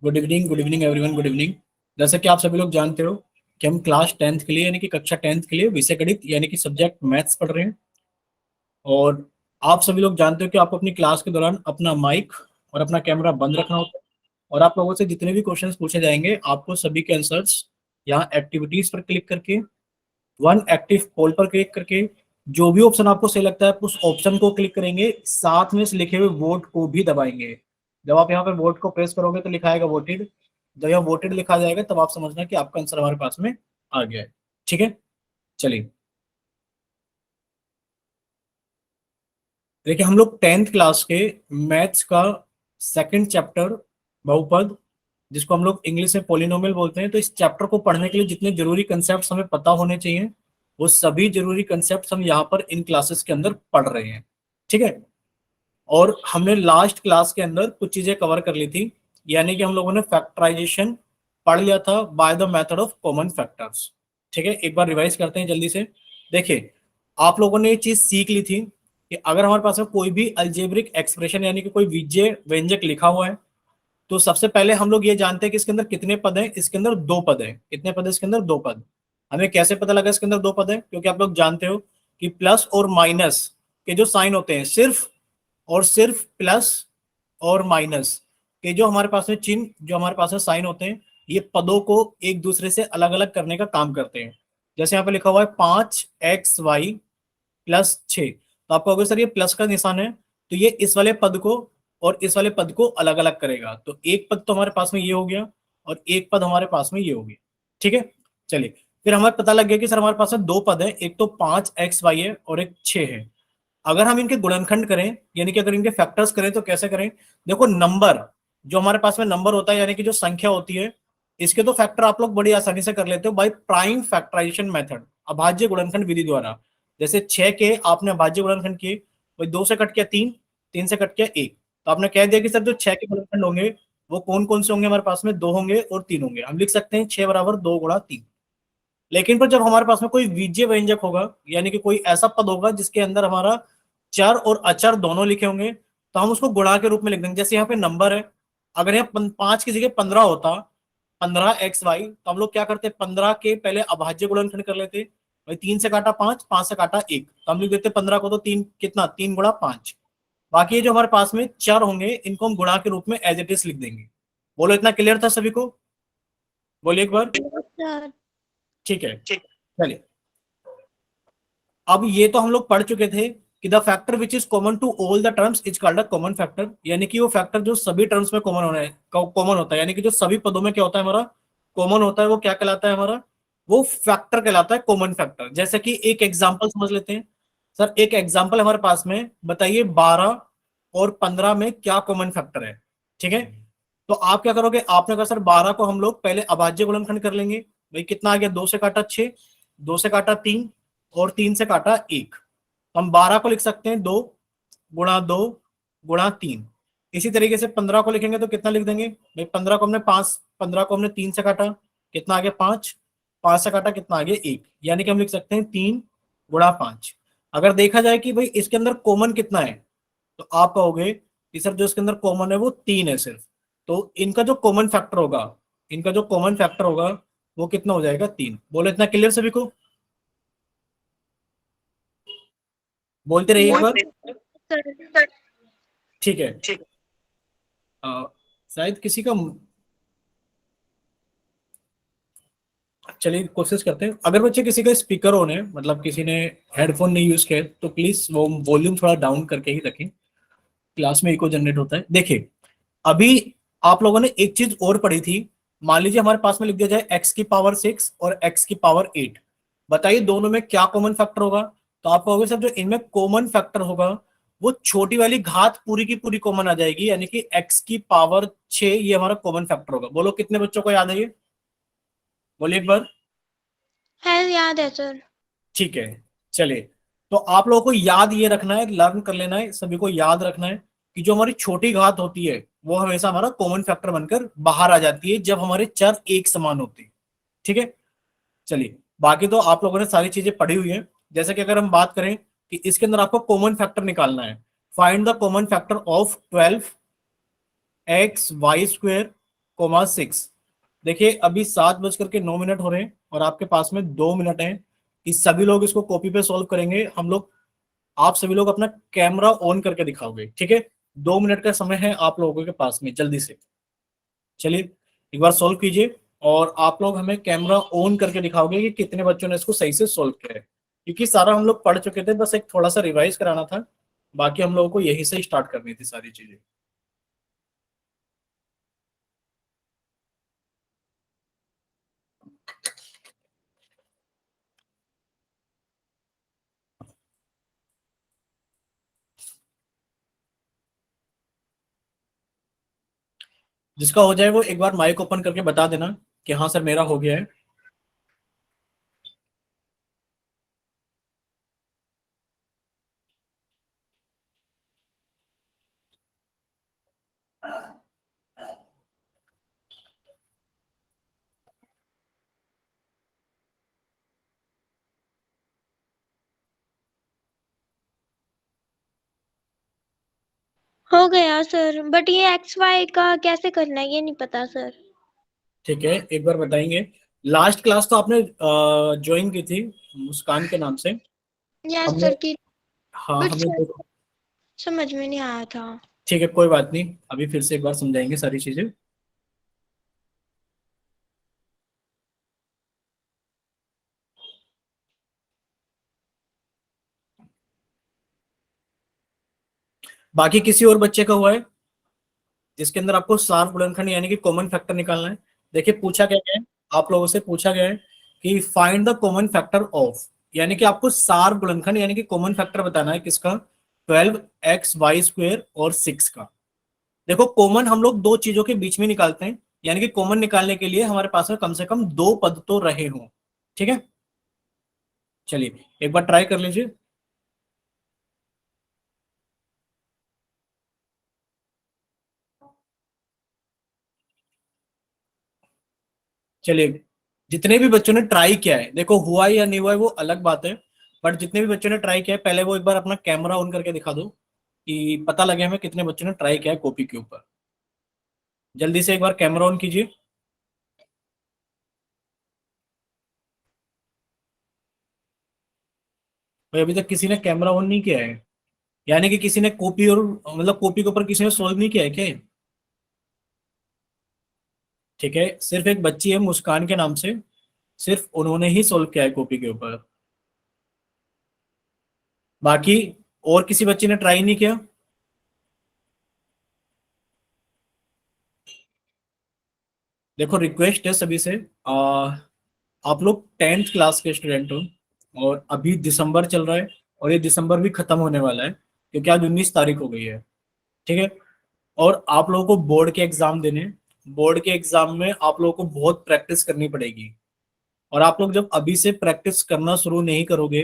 Good evening everyone, good evening. जैसे कि आप सभी लोग जानते हो कि हम क्लास 10th के लिए यानी कि कक्षा 10th के लिए विषय गणित यानी कि सब्जेक्ट मैथ्स पढ़ रहे हैं। और आप सभी लोग जानते हो कि आपको अपनी क्लास के दौरान अपना माइक और अपना कैमरा बंद रखना होता है। और आप लोगों से जितने भी क्वेश्चंस पूछे जाएंगे आपको सभी के आंसर्स यहाँ एक्टिविटीज पर क्लिक करके, वन एक्टिव पोल पर क्लिक करके, जो भी ऑप्शन आपको सही लगता है उस ऑप्शन को क्लिक करेंगे, साथ में इस लिखे हुए वोट को भी दबाएंगे। जब आप यहाँ पे वोट को प्रेस करोगे तो लिखा आएगा वोटेड। जब यहाँ वोटेड लिखा जाएगा तब आप समझना कि आपका आंसर हमारे पास में आ गया है। ठीक है, चलिए। देखिए, हम लोग 10th क्लास के मैथ्स का सेकंड चैप्टर बहुपद, जिसको हम लोग इंग्लिश में पोलिनोमियल बोलते हैं, तो इस चैप्टर को पढ़ने के लिए जितने जरूरी कंसेप्ट हमें पता होने चाहिए वो सभी जरूरी कंसेप्ट हम यहाँ पर इन क्लासेस के अंदर पढ़ रहे हैं। ठीक है। और हमने लास्ट क्लास के अंदर कुछ चीजें कवर कर ली थी, यानी कि हम लोगों ने फैक्टराइजेशन पढ़ लिया था by the method of common factors. ठीक है, एक बार रिवाइज करते हैं जल्दी से। देखिए, आप लोगों ने ये चीज सीख ली थी कि अगर हमारे पास में कोई भी अल्जेब्रिक एक्सप्रेशन यानी कि कोई विजय व्यंजक लिखा हुआ है तो सबसे पहले हम लोग ये जानते हैं कि इसके अंदर कितने पद हैं। इसके अंदर दो पद हैं। कितने पद है इसके अंदर? दो पद। हमें कैसे पता लगा इसके अंदर दो पद है? क्योंकि आप लोग जानते हो कि प्लस और माइनस के जो साइन होते हैं, सिर्फ और सिर्फ प्लस और माइनस के जो हमारे पास में चिन्ह, जो हमारे पास में साइन होते हैं, ये पदों को एक दूसरे से अलग अलग करने का काम करते हैं। जैसे यहाँ पे लिखा हुआ है 5xy+6, तो आपको अगर सर ये प्लस का निशान है तो ये इस वाले पद को और इस वाले पद को अलग अलग करेगा। तो एक पद तो हमारे पास में ये हो गया और एक पद हमारे पास में ये हो गया। ठीक है, चलिए। फिर हमें पता लग गया कि सर हमारे पास में दो पद है, एक तो 5xy है और एक 6 है। अगर हम इनके गुणनखंड करें यानी कि अगर इनके फैक्टर्स करें तो कैसे करें? देखो, नंबर, जो हमारे पास में नंबर होता है यानी कि जो संख्या होती है, इसके तो फैक्टर आप लोग बड़ी आसानी से कर लेते हो बाय प्राइम फैक्टराइजेशन मेथड, अभाज्य गुणनखंड विधि द्वारा। जैसे 6 के आपने अभाज्य गुणनखंड किए, भाई 2 से कट गया 3, 3 से कट गया 1, तो आपने कह दिया कि सर जो 6 के गुणनखंड होंगे वो कौन कौन से होंगे? हमारे पास में 2 होंगे और 3 होंगे। हम लिख सकते हैं 6 बराबर 2 गुणा 3। लेकिन पर जब हमारे पास में कोई बीजीय व्यंजक होगा यानी कि कोई ऐसा पद होगा जिसके अंदर हमारा चर और अचर दोनों लिखे होंगे, तो हम उसको गुणा के रूप में लिख देंगे। जैसे यहाँ पे नंबर है, अगर यहाँ 5 की जगह 15 होता, 15xy, तो हम लोग क्या करते? 15 के पहले अभाज्य गुणनखंड कर लेते। भाई 3 से काटा 5, 5 से काटा 1, तो हम लिख देते 15 को तो 3 कितना? 3 गुणा 5। बाकी जो हमारे पास में चर होंगे इनको हम गुणा के रूप में एज इट इज लिख देंगे। बोलो, इतना क्लियर था सभी को? बोलिए एक बार। ठीक है, चलिए। अब ये तो हम लोग पढ़ चुके थे कि the factor which is common to all the terms is called a common factor, यानी कि वो फैक्टर जो सभी टर्म्स में कॉमन होना है, कॉमन होता है, यानी कि जो सभी पदों में क्या होता है हमारा कॉमन होता है, वो क्या कहलाता है हमारा? वो फैक्टर कहलाता है, कॉमन फैक्टर। जैसे कि एक एग्जांपल समझ लेते हैं। सर एक एग्जांपल हमारे पास में बताइए, 12 और 15 में क्या कॉमन फैक्टर है? ठीक है, तो आप क्या करोगे? आपने कहा सर 12 को हम लोग पहले अभाज्य गुणनखंड कर लेंगे। भाई कितना आ गया? 2 से काटा 6, 2 से काटा 3 और 3 से काटा 1। हम 12 को लिख सकते हैं 2 गुणा 2 गुणा 3। इसी तरीके से 15 को लिखेंगे तो कितना लिख देंगे? भाई 15 को हमने 5, 15 को हमने 3 से काटा, कितना आ गया? 5, 5 से काटा कितना आ गया? 1, यानी कि हम लिख सकते हैं 3 गुणा 5। अगर देखा जाए कि भाई इसके अंदर कॉमन कितना है, तो आप कहोगे कि सर जो इसके अंदर कॉमन है वो 3 है सिर्फ। तो इनका जो कॉमन फैक्टर होगा, इनका जो कॉमन फैक्टर होगा वो कितना हो जाएगा? 3। बोलो, इतना क्लियर सभी को? बोलते रहिए एक बार। ठीक है। शायद किसी का, चलिए कोशिश करते हैं। अगर बच्चे किसी का स्पीकर ऑन है, मतलब किसी ने हेडफोन नहीं यूज किया तो प्लीज वो वॉल्यूम थोड़ा डाउन करके ही रखें, क्लास में इको जनरेट होता है। देखिए, अभी आप लोगों ने एक चीज और पढ़ी थी। मान लीजिए हमारे पास में लिख दिया जाए x⁻6 और x⁻8। बताइए दोनों में क्या कॉमन फैक्टर होगा? तो आप कहोगे सर जो इनमें कॉमन फैक्टर होगा वो छोटी वाली घात पूरी की पूरी कॉमन आ जाएगी, यानी कि x⁻6 ये हमारा कॉमन फैक्टर होगा। बोलो कितने बच्चों को याद है ये? बोलिए एक बार। है, याद है सर। ठीक है, चलिए। तो आप लोगों को याद ये रखना है, लर्न कर लेना है, सभी को याद रखना है कि जो हमारी छोटी घात होती है वो हमेशा हमारा कॉमन फैक्टर बनकर बाहर आ जाती है जब हमारे चर एक समान होते हैं। ठीक है, चलिए। बाकी तो आप लोगों ने सारी चीजें पढ़ी हुई है। जैसे कि अगर हम बात करें कि इसके अंदर आपको कॉमन फैक्टर निकालना है, find the common factor of 12 x y square comma 6। देखिए अभी 7:09 हो रहे हैं और आपके पास में 2 मिनट हैं कि सभी लोग इसको कॉपी पे सॉल्व करेंगे। हम लोग, आप सभी लोग अपना कैमरा ऑन करके दिखाओगे, ठीक है? 2 मिनट का समय है आप लोगों के पास में, जल्दी से। चलिए एक बार सॉल्व कीजिए और आप लोग हमें कैमरा ऑन करके दिखाओगे कि कितने बच्चों ने इसको सही से सॉल्व किया है, क्योंकि सारा हम लोग पढ़ चुके थे, बस एक थोड़ा सा रिवाइज कराना था। बाकी हम लोगों को यही से स्टार्ट करनी थी सारी चीजें। जिसका हो जाए वो एक बार माइक ओपन करके बता देना कि हाँ सर मेरा हो गया है। हो गया सर, बट ये एक्स वाई का कैसे करना है ये नहीं पता सर। ठीक है, एक बार बताएंगे। लास्ट क्लास तो आपने ज्वाइन की थी मुस्कान के नाम से। यस हमने, सर की, हाँ बट हमने सर समझ में नहीं आया था। ठीक है कोई बात नहीं, अभी फिर से एक बार समझाएंगे सारी चीजें। बाकी किसी और बच्चे का हुआ है जिसके अंदर आपको सार गुणनखंड यानी कि कॉमन फैक्टर निकालना है? देखिए पूछा क्या गया है, आप लोगों से पूछा गया है कि find the common factor of, यानी कि आपको सार गुणनखंड यानी कि कॉमन फैक्टर बताना है किसका? 12 XY² और 6 का। देखो कॉमन हम लोग दो चीजों के बीच में निकालते हैं, यानी कि कॉमन निकालने के लिए हमारे पास में कम से कम दो पद तो रहे हों, ठीक है? चलिए एक बार ट्राई कर लीजिए। चलिए जितने भी बच्चों ने ट्राई किया है, देखो हुआ है या नहीं हुआ है वो अलग बात है, बट जितने भी बच्चों ने ट्राई किया है पहले वो एक बार अपना कैमरा ऑन करके दिखा दो कि पता लगे हमें कितने बच्चों ने ट्राई किया है कॉपी के ऊपर। जल्दी से एक बार कैमरा ऑन कीजिए। भाई अभी तक किसी ने कैमरा ऑन नहीं किया है, यानी कि किसी ने कॉपी और मतलब कॉपी के ऊपर किसी ने सॉल्व नहीं किया है क्या? ठीक है, सिर्फ एक बच्ची है मुस्कान के नाम से, सिर्फ उन्होंने ही सॉल्व किया है कॉपी के ऊपर। बाकी और किसी बच्चे ने ट्राई नहीं किया? देखो रिक्वेस्ट है सभी से, आप लोग 10th क्लास के स्टूडेंट हो और अभी दिसंबर चल रहा है और ये दिसंबर भी खत्म होने वाला है क्योंकि आज 19 तारीख हो गई है, ठीक है? और आप लोगों को बोर्ड के एग्जाम देने हैं। बोर्ड के एग्जाम में आप लोगों को बहुत प्रैक्टिस करनी पड़ेगी, और आप लोग जब अभी से प्रैक्टिस करना शुरू नहीं करोगे,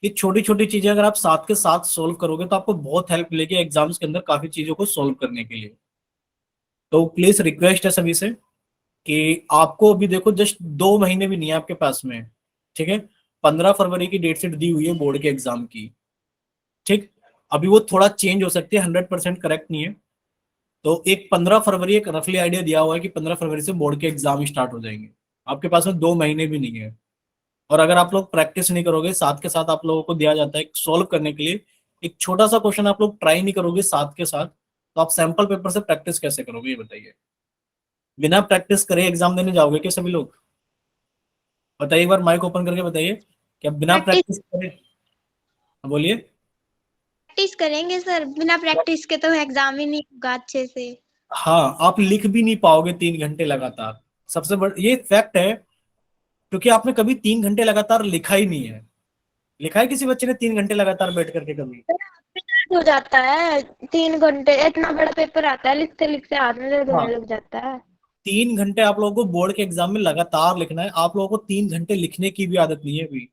ये छोटी छोटी चीजें अगर आप साथ के साथ सोल्व करोगे तो आपको बहुत हेल्प मिलेगी एग्जाम्स के अंदर काफी चीजों को सोल्व करने के लिए। तो प्लीज रिक्वेस्ट है सभी से कि आपको अभी देखो जस्ट 2 महीने भी नहीं है आपके पास में, ठीक है? 15 फरवरी की डेट शीट दी हुई है बोर्ड के एग्जाम की, ठीक? अभी वो थोड़ा चेंज हो सकती है, 100% करेक्ट नहीं है। तो एक 15 फरवरी, एक रफली आइडिया दिया हुआ है कि 15 फरवरी से बोर्ड के एग्जाम स्टार्ट हो जाएंगे। आपके पास में 2 महीने भी नहीं है, और अगर आप लोग प्रैक्टिस नहीं करोगे, साथ के साथ आप लोगों को दिया जाता है सोल्व करने के लिए एक छोटा सा क्वेश्चन, आप लोग ट्राई नहीं करोगे साथ के साथ, तो आप सैंपल पेपर से प्रैक्टिस कैसे करोगे ये बताइए? बिना प्रैक्टिस करे एग्जाम देने जाओगे क्या सभी लोग? बताइए एक बार माइक ओपन करके बताइए, क्या बिना प्रैक्टिस प्रैक्टिस करे? हाँ, बोलिए। प्रैक्टिस करेंगे सर, बिना प्रैक्टिस के तो एग्जाम ही नहीं होगा अच्छे से। हाँ आप लिख भी नहीं पाओगे 3 घंटे लगातार, सबसे बड़ा ये फैक्ट है, क्योंकि आपने कभी 3 घंटे लगातार लिखा ही नहीं है। लिखा है किसी बच्चे ने 3 घंटे लगातार बैठ करके कभी? सर, हाथ में दर्द हो जाता है, 3 घंटे इतना बड़ा पेपर आता है, लिखते लिखते हाथ में दर्द होने हाँ, लग जाता है। 3 घंटे आप लोगों को बोर्ड के एग्जाम में लगातार लिखना है, आप लोगों को 3 घंटे लिखने की भी आदत नहीं है अभी।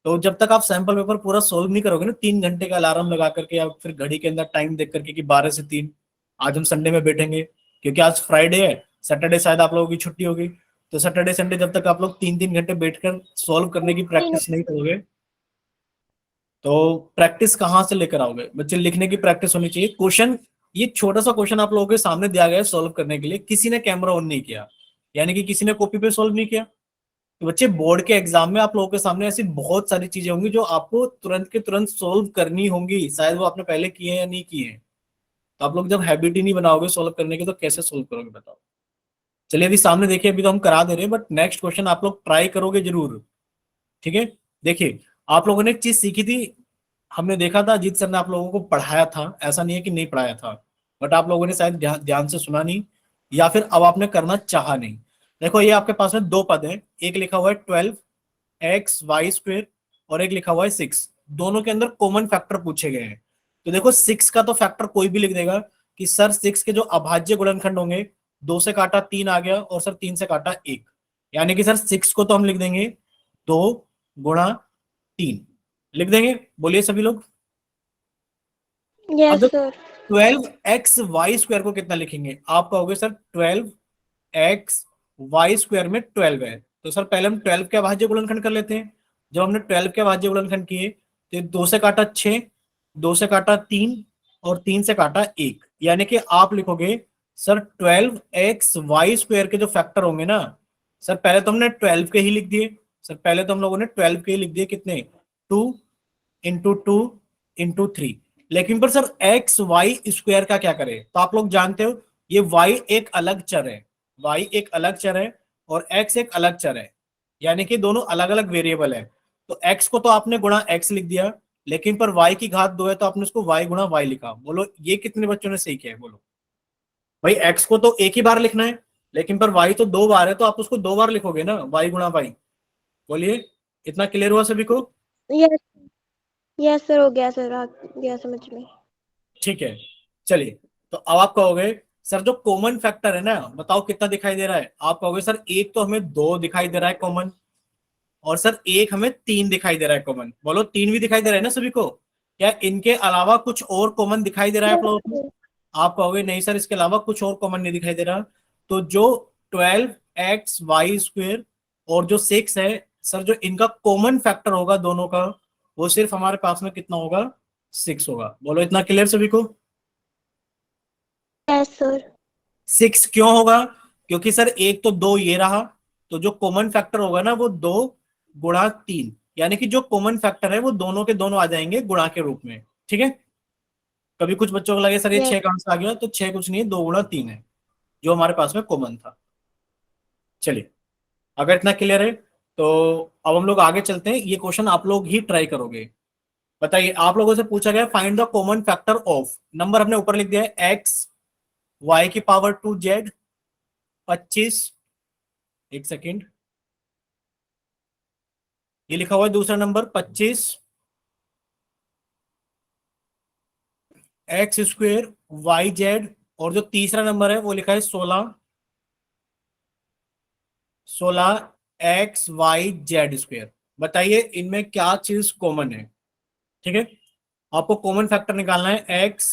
तो जब तक आप सैंपल पेपर पूरा सोल्व नहीं करोगे ना, 3 घंटे का अलार्म लगा करके या फिर घड़ी के अंदर टाइम देख करके कि 12 से 3, आज हम संडे में बैठेंगे क्योंकि आज फ्राइडे है, सैटरडे शायद आप लोगों की छुट्टी होगी, तो सैटरडे संडे जब तक आप लोग 3 3 घंटे बैठकर सोल्व करने की तीन प्रैक्टिस नहीं करोगे, तो प्रैक्टिस कहाँ से लेकर आओगे? बच्चे लिखने की प्रैक्टिस होनी चाहिए, क्वेश्चन ये छोटा सा क्वेश्चन आप लोगों के सामने दिया गया है सॉल्व करने के लिए, किसी ने कैमरा ऑन नहीं किया, यानी कि किसी ने कॉपी पे सॉल्व नहीं किया। तो बच्चे बोर्ड के एग्जाम में आप लोगों के सामने ऐसी बहुत सारी चीजें होंगी जो आपको तुरंत के तुरंत सॉल्व करनी होंगी, शायद वो आपने पहले किए हैं या नहीं किए हैं। तो आप लोग जब हैबिट ही नहीं बनाओगे सॉल्व करने की तो कैसे सॉल्व करोगे बताओ। चलिए अभी सामने देखिए, अभी तो हम करा दे रहे हैं बट नेक्स्ट क्वेश्चन आप लोग ट्राई करोगे जरूर। ठीक है, देखिए आप लोगों ने एक चीज सीखी थी, हमने देखा था अजीत सर ने आप लोगों को पढ़ाया था, ऐसा नहीं है कि नहीं पढ़ाया था, बट आप लोगों ने शायद ध्यान से सुना नहीं, या फिर अब आपने करना चाहा नहीं। देखो ये आपके पास में दो पद हैं, एक लिखा हुआ है 12x y² और एक लिखा हुआ है 6। दोनों के अंदर कॉमन फैक्टर पूछे गए हैं। तो देखो 6 का तो फैक्टर कोई भी लिख देगा कि सर 6 के जो अभाज्य गुणनखंड होंगे, 2 से काटा 3 आ गया और सर 3 से काटा 1, यानी कि सर 6 को तो हम लिख देंगे 2 गुणा 3 लिख देंगे। बोलिए सभी लोग। अब यस सर। 12x y² को कितना लिखेंगे, आप कहोगे सर 12x y² में 12 है, तो सर पहले हम 12 के अभाज्य गुणनखंड कर लेते हैं। जब हमने 12 के अभाज्य गुणनखंड किए तो 2 से काटा 6, 2 से काटा 3 और 3 से काटा 1, यानी कि आप लिखोगे सर 12x y² के जो फैक्टर होंगे ना, सर पहले तो हमने 12 के ही लिख दिए, सर पहले तो हम लोगों ने 12 के ही लिख दिए, कितने 2 × 2 × 3। लेकिन पर सर x y² का क्या करें, तो आप लोग जानते हो ये y एक अलग चर है, y एक अलग चर है और x एक अलग चर है, यानी कि दोनों अलग अलग वेरिएबल है। तो x को तो आपने गुणा x लिख दिया, लेकिन पर y की घात 2 है तो आपने उसको y गुणा y लिखा। बोलो ये कितने बच्चों ने सही किया है, बोलो। भाई x को तो एक ही बार लिखना है, लेकिन पर y तो 2 बार है तो आप उसको 2 बार लिखोगे ना, y गुणा y। बोलिए, इतना क्लियर हुआ सभी को? यस, यस सर, हो गया सर, आ गया समझ में। ठीक है, चलिए तो अब आप कहोगे सर जो कॉमन फैक्टर है ना, बताओ कितना दिखाई दे रहा है। आप कहोगे सर एक तो हमें 2 दिखाई दे रहा है कॉमन, और सर एक हमें 3 दिखाई दे रहा है कॉमन। बोलो 3 भी दिखाई दे रहा है ना सभी को? क्या इनके अलावा कुछ और कॉमन दिखाई दे रहा है आप यस लोगों को? सर। आप कहोगे नहीं सर इसके अलावा कुछ और कॉमन नहीं दिखाई दे रहा। तो जो 12x y² और जो 6 है, सर जो इनका कॉमन फैक्टर होगा दोनों का, वो सिर्फ हमारे पास में कितना होगा, 6 होगा। बोलो इतना क्लियर सभी को? Yes sir. 6 क्यों होगा? क्योंकि सर एक तो 2 ये रहा, तो जो कॉमन फैक्टर होगा ना वो 2 × 3, यानी कि जो कॉमन फैक्टर है वो दोनों के दोनों आ जाएंगे गुणा के रूप में। ठीक है, कभी कुछ बच्चों को लगे सर ये 6 यस। कहां से आ गया, तो 6 कुछ नहीं है, 2 × 3 है जो हमारे पास में कॉमन था। चलिए, अगर इतना क्लियर है तो अब हम लोग आगे चलते हैं। ये क्वेश्चन आप लोग ही ट्राई करोगे। बताइए, आप लोगों से पूछा गया find the common factor of, number हमने ऊपर लिख दिया है x y⁴ z 25। एक सेकेंड, ये लिखा हुआ है दूसरा नंबर 25 x² और जो तीसरा नंबर है वो लिखा है 16 x y z²। बताइए इनमें क्या चीज कॉमन है? ठीक है, आपको कॉमन फैक्टर निकालना है। x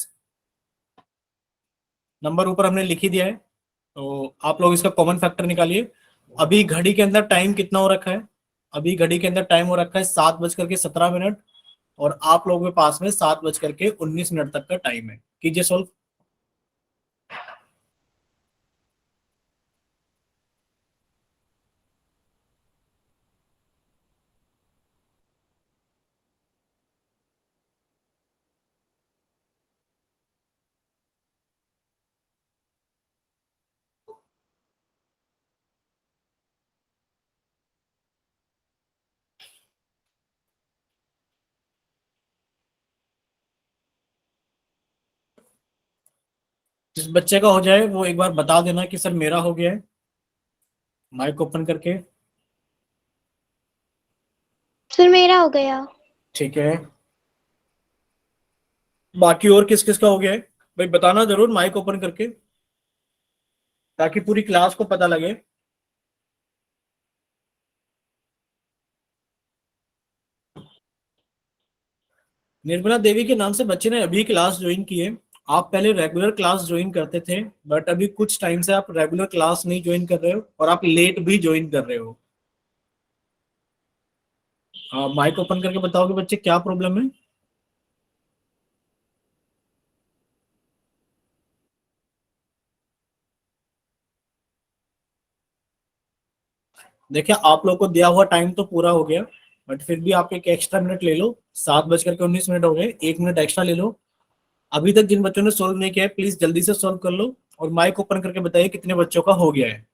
नंबर ऊपर हमने लिख ही दिया है, तो आप लोग इसका कॉमन फैक्टर निकालिए। अभी घड़ी के अंदर टाइम कितना हो रखा है? अभी घड़ी के अंदर टाइम हो रखा है 7:17, और आप लोगों के पास में 7:19 तक का टाइम है। कीजिए सॉल्व। जिस बच्चे का हो जाए वो एक बार बता देना कि सर मेरा हो गया है, माइक ओपन करके। सर मेरा हो गया। ठीक है, बाकी और किस किस का हो गया है भाई बताना जरूर माइक ओपन करके, ताकि पूरी क्लास को पता लगे। निर्मला देवी के नाम से बच्चे ने अभी क्लास ज्वाइन की है। आप पहले रेगुलर क्लास ज्वाइन करते थे, बट अभी कुछ टाइम से आप रेगुलर क्लास नहीं ज्वाइन कर रहे हो और आप लेट भी ज्वाइन कर रहे हो। माइक ओपन करके बताओगे बच्चे क्या प्रॉब्लम है? देखिए आप लोग को दिया हुआ टाइम तो पूरा हो गया, बट फिर भी आप एक एक्स्ट्रा मिनट ले लो। 7:19 हो गए, 1 मिनट एक्स्ट्रा ले लो। अभी तक जिन बच्चों ने सोल्व नहीं किया है प्लीज जल्दी से सोल्व कर लो, और माइक ओपन करके बताइए कितने बच्चों का हो गया है।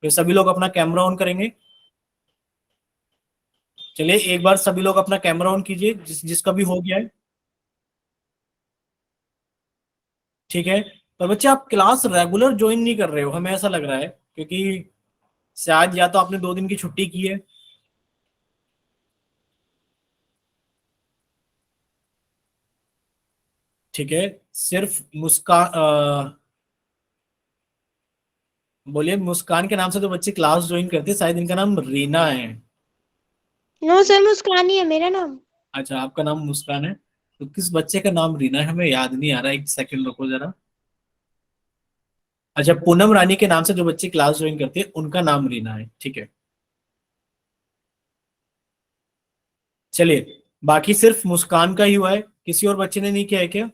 फिर सभी लोग अपना कैमरा ऑन करेंगे। चलिए एक बार सभी लोग अपना कैमरा ऑन कीजिए, जिसका भी हो गया है। ठीक है। पर बच्चे आप क्लास रेगुलर ज्वाइन नहीं कर रहे हो, हमें ऐसा लग रहा है, क्योंकि शायद या तो आपने 2 दिन की छुट्टी की है। ठीक है। सिर्फ मुस्कान बोलिए, मुस्कान के नाम से तो बच्चे क्लास ज्वाइन करते हैं, शायद इनका नाम रीना है। नो सर, मुस्कान ही है मेरा नाम। अच्छा आपका नाम मुस्कान है, तो किस बच्चे का नाम रीना है हमें याद नहीं आ रहा, एक सेकंड रुको जरा। अच्छा पूनम रानी के नाम से जो बच्चे क्लास ज्वाइन करते हैं उनका नाम रीना है, ठीक है। चलिए बाकी सिर्फ मुस्कान का ही हुआ है, किसी और बच्चे ने नहीं किया है क्या?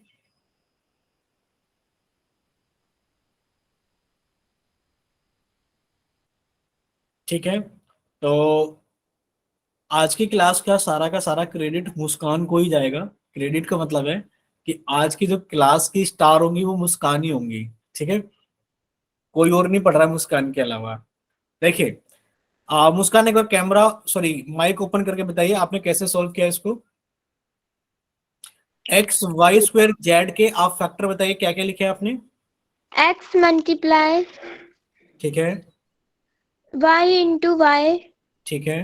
ठीक है। तो आज की क्लास का सारा क्रेडिट मुस्कान को ही जाएगा। क्रेडिट का मतलब है कि आज की जो क्लास की स्टार होंगी वो मुस्कान ही होंगी। ठीक है, कोई और नहीं पढ़ रहा है मुस्कान के अलावा। देखिए मुस्कान एक बार कैमरा सॉरी माइक ओपन करके बताइए आपने कैसे सॉल्व किया इसको। XY² Z के आप फैक्टर बताइए, क्या क्या लिखे हैं आपने। x मल्टीप्लाई ठीक है। y इंटू वाई, ठीक है।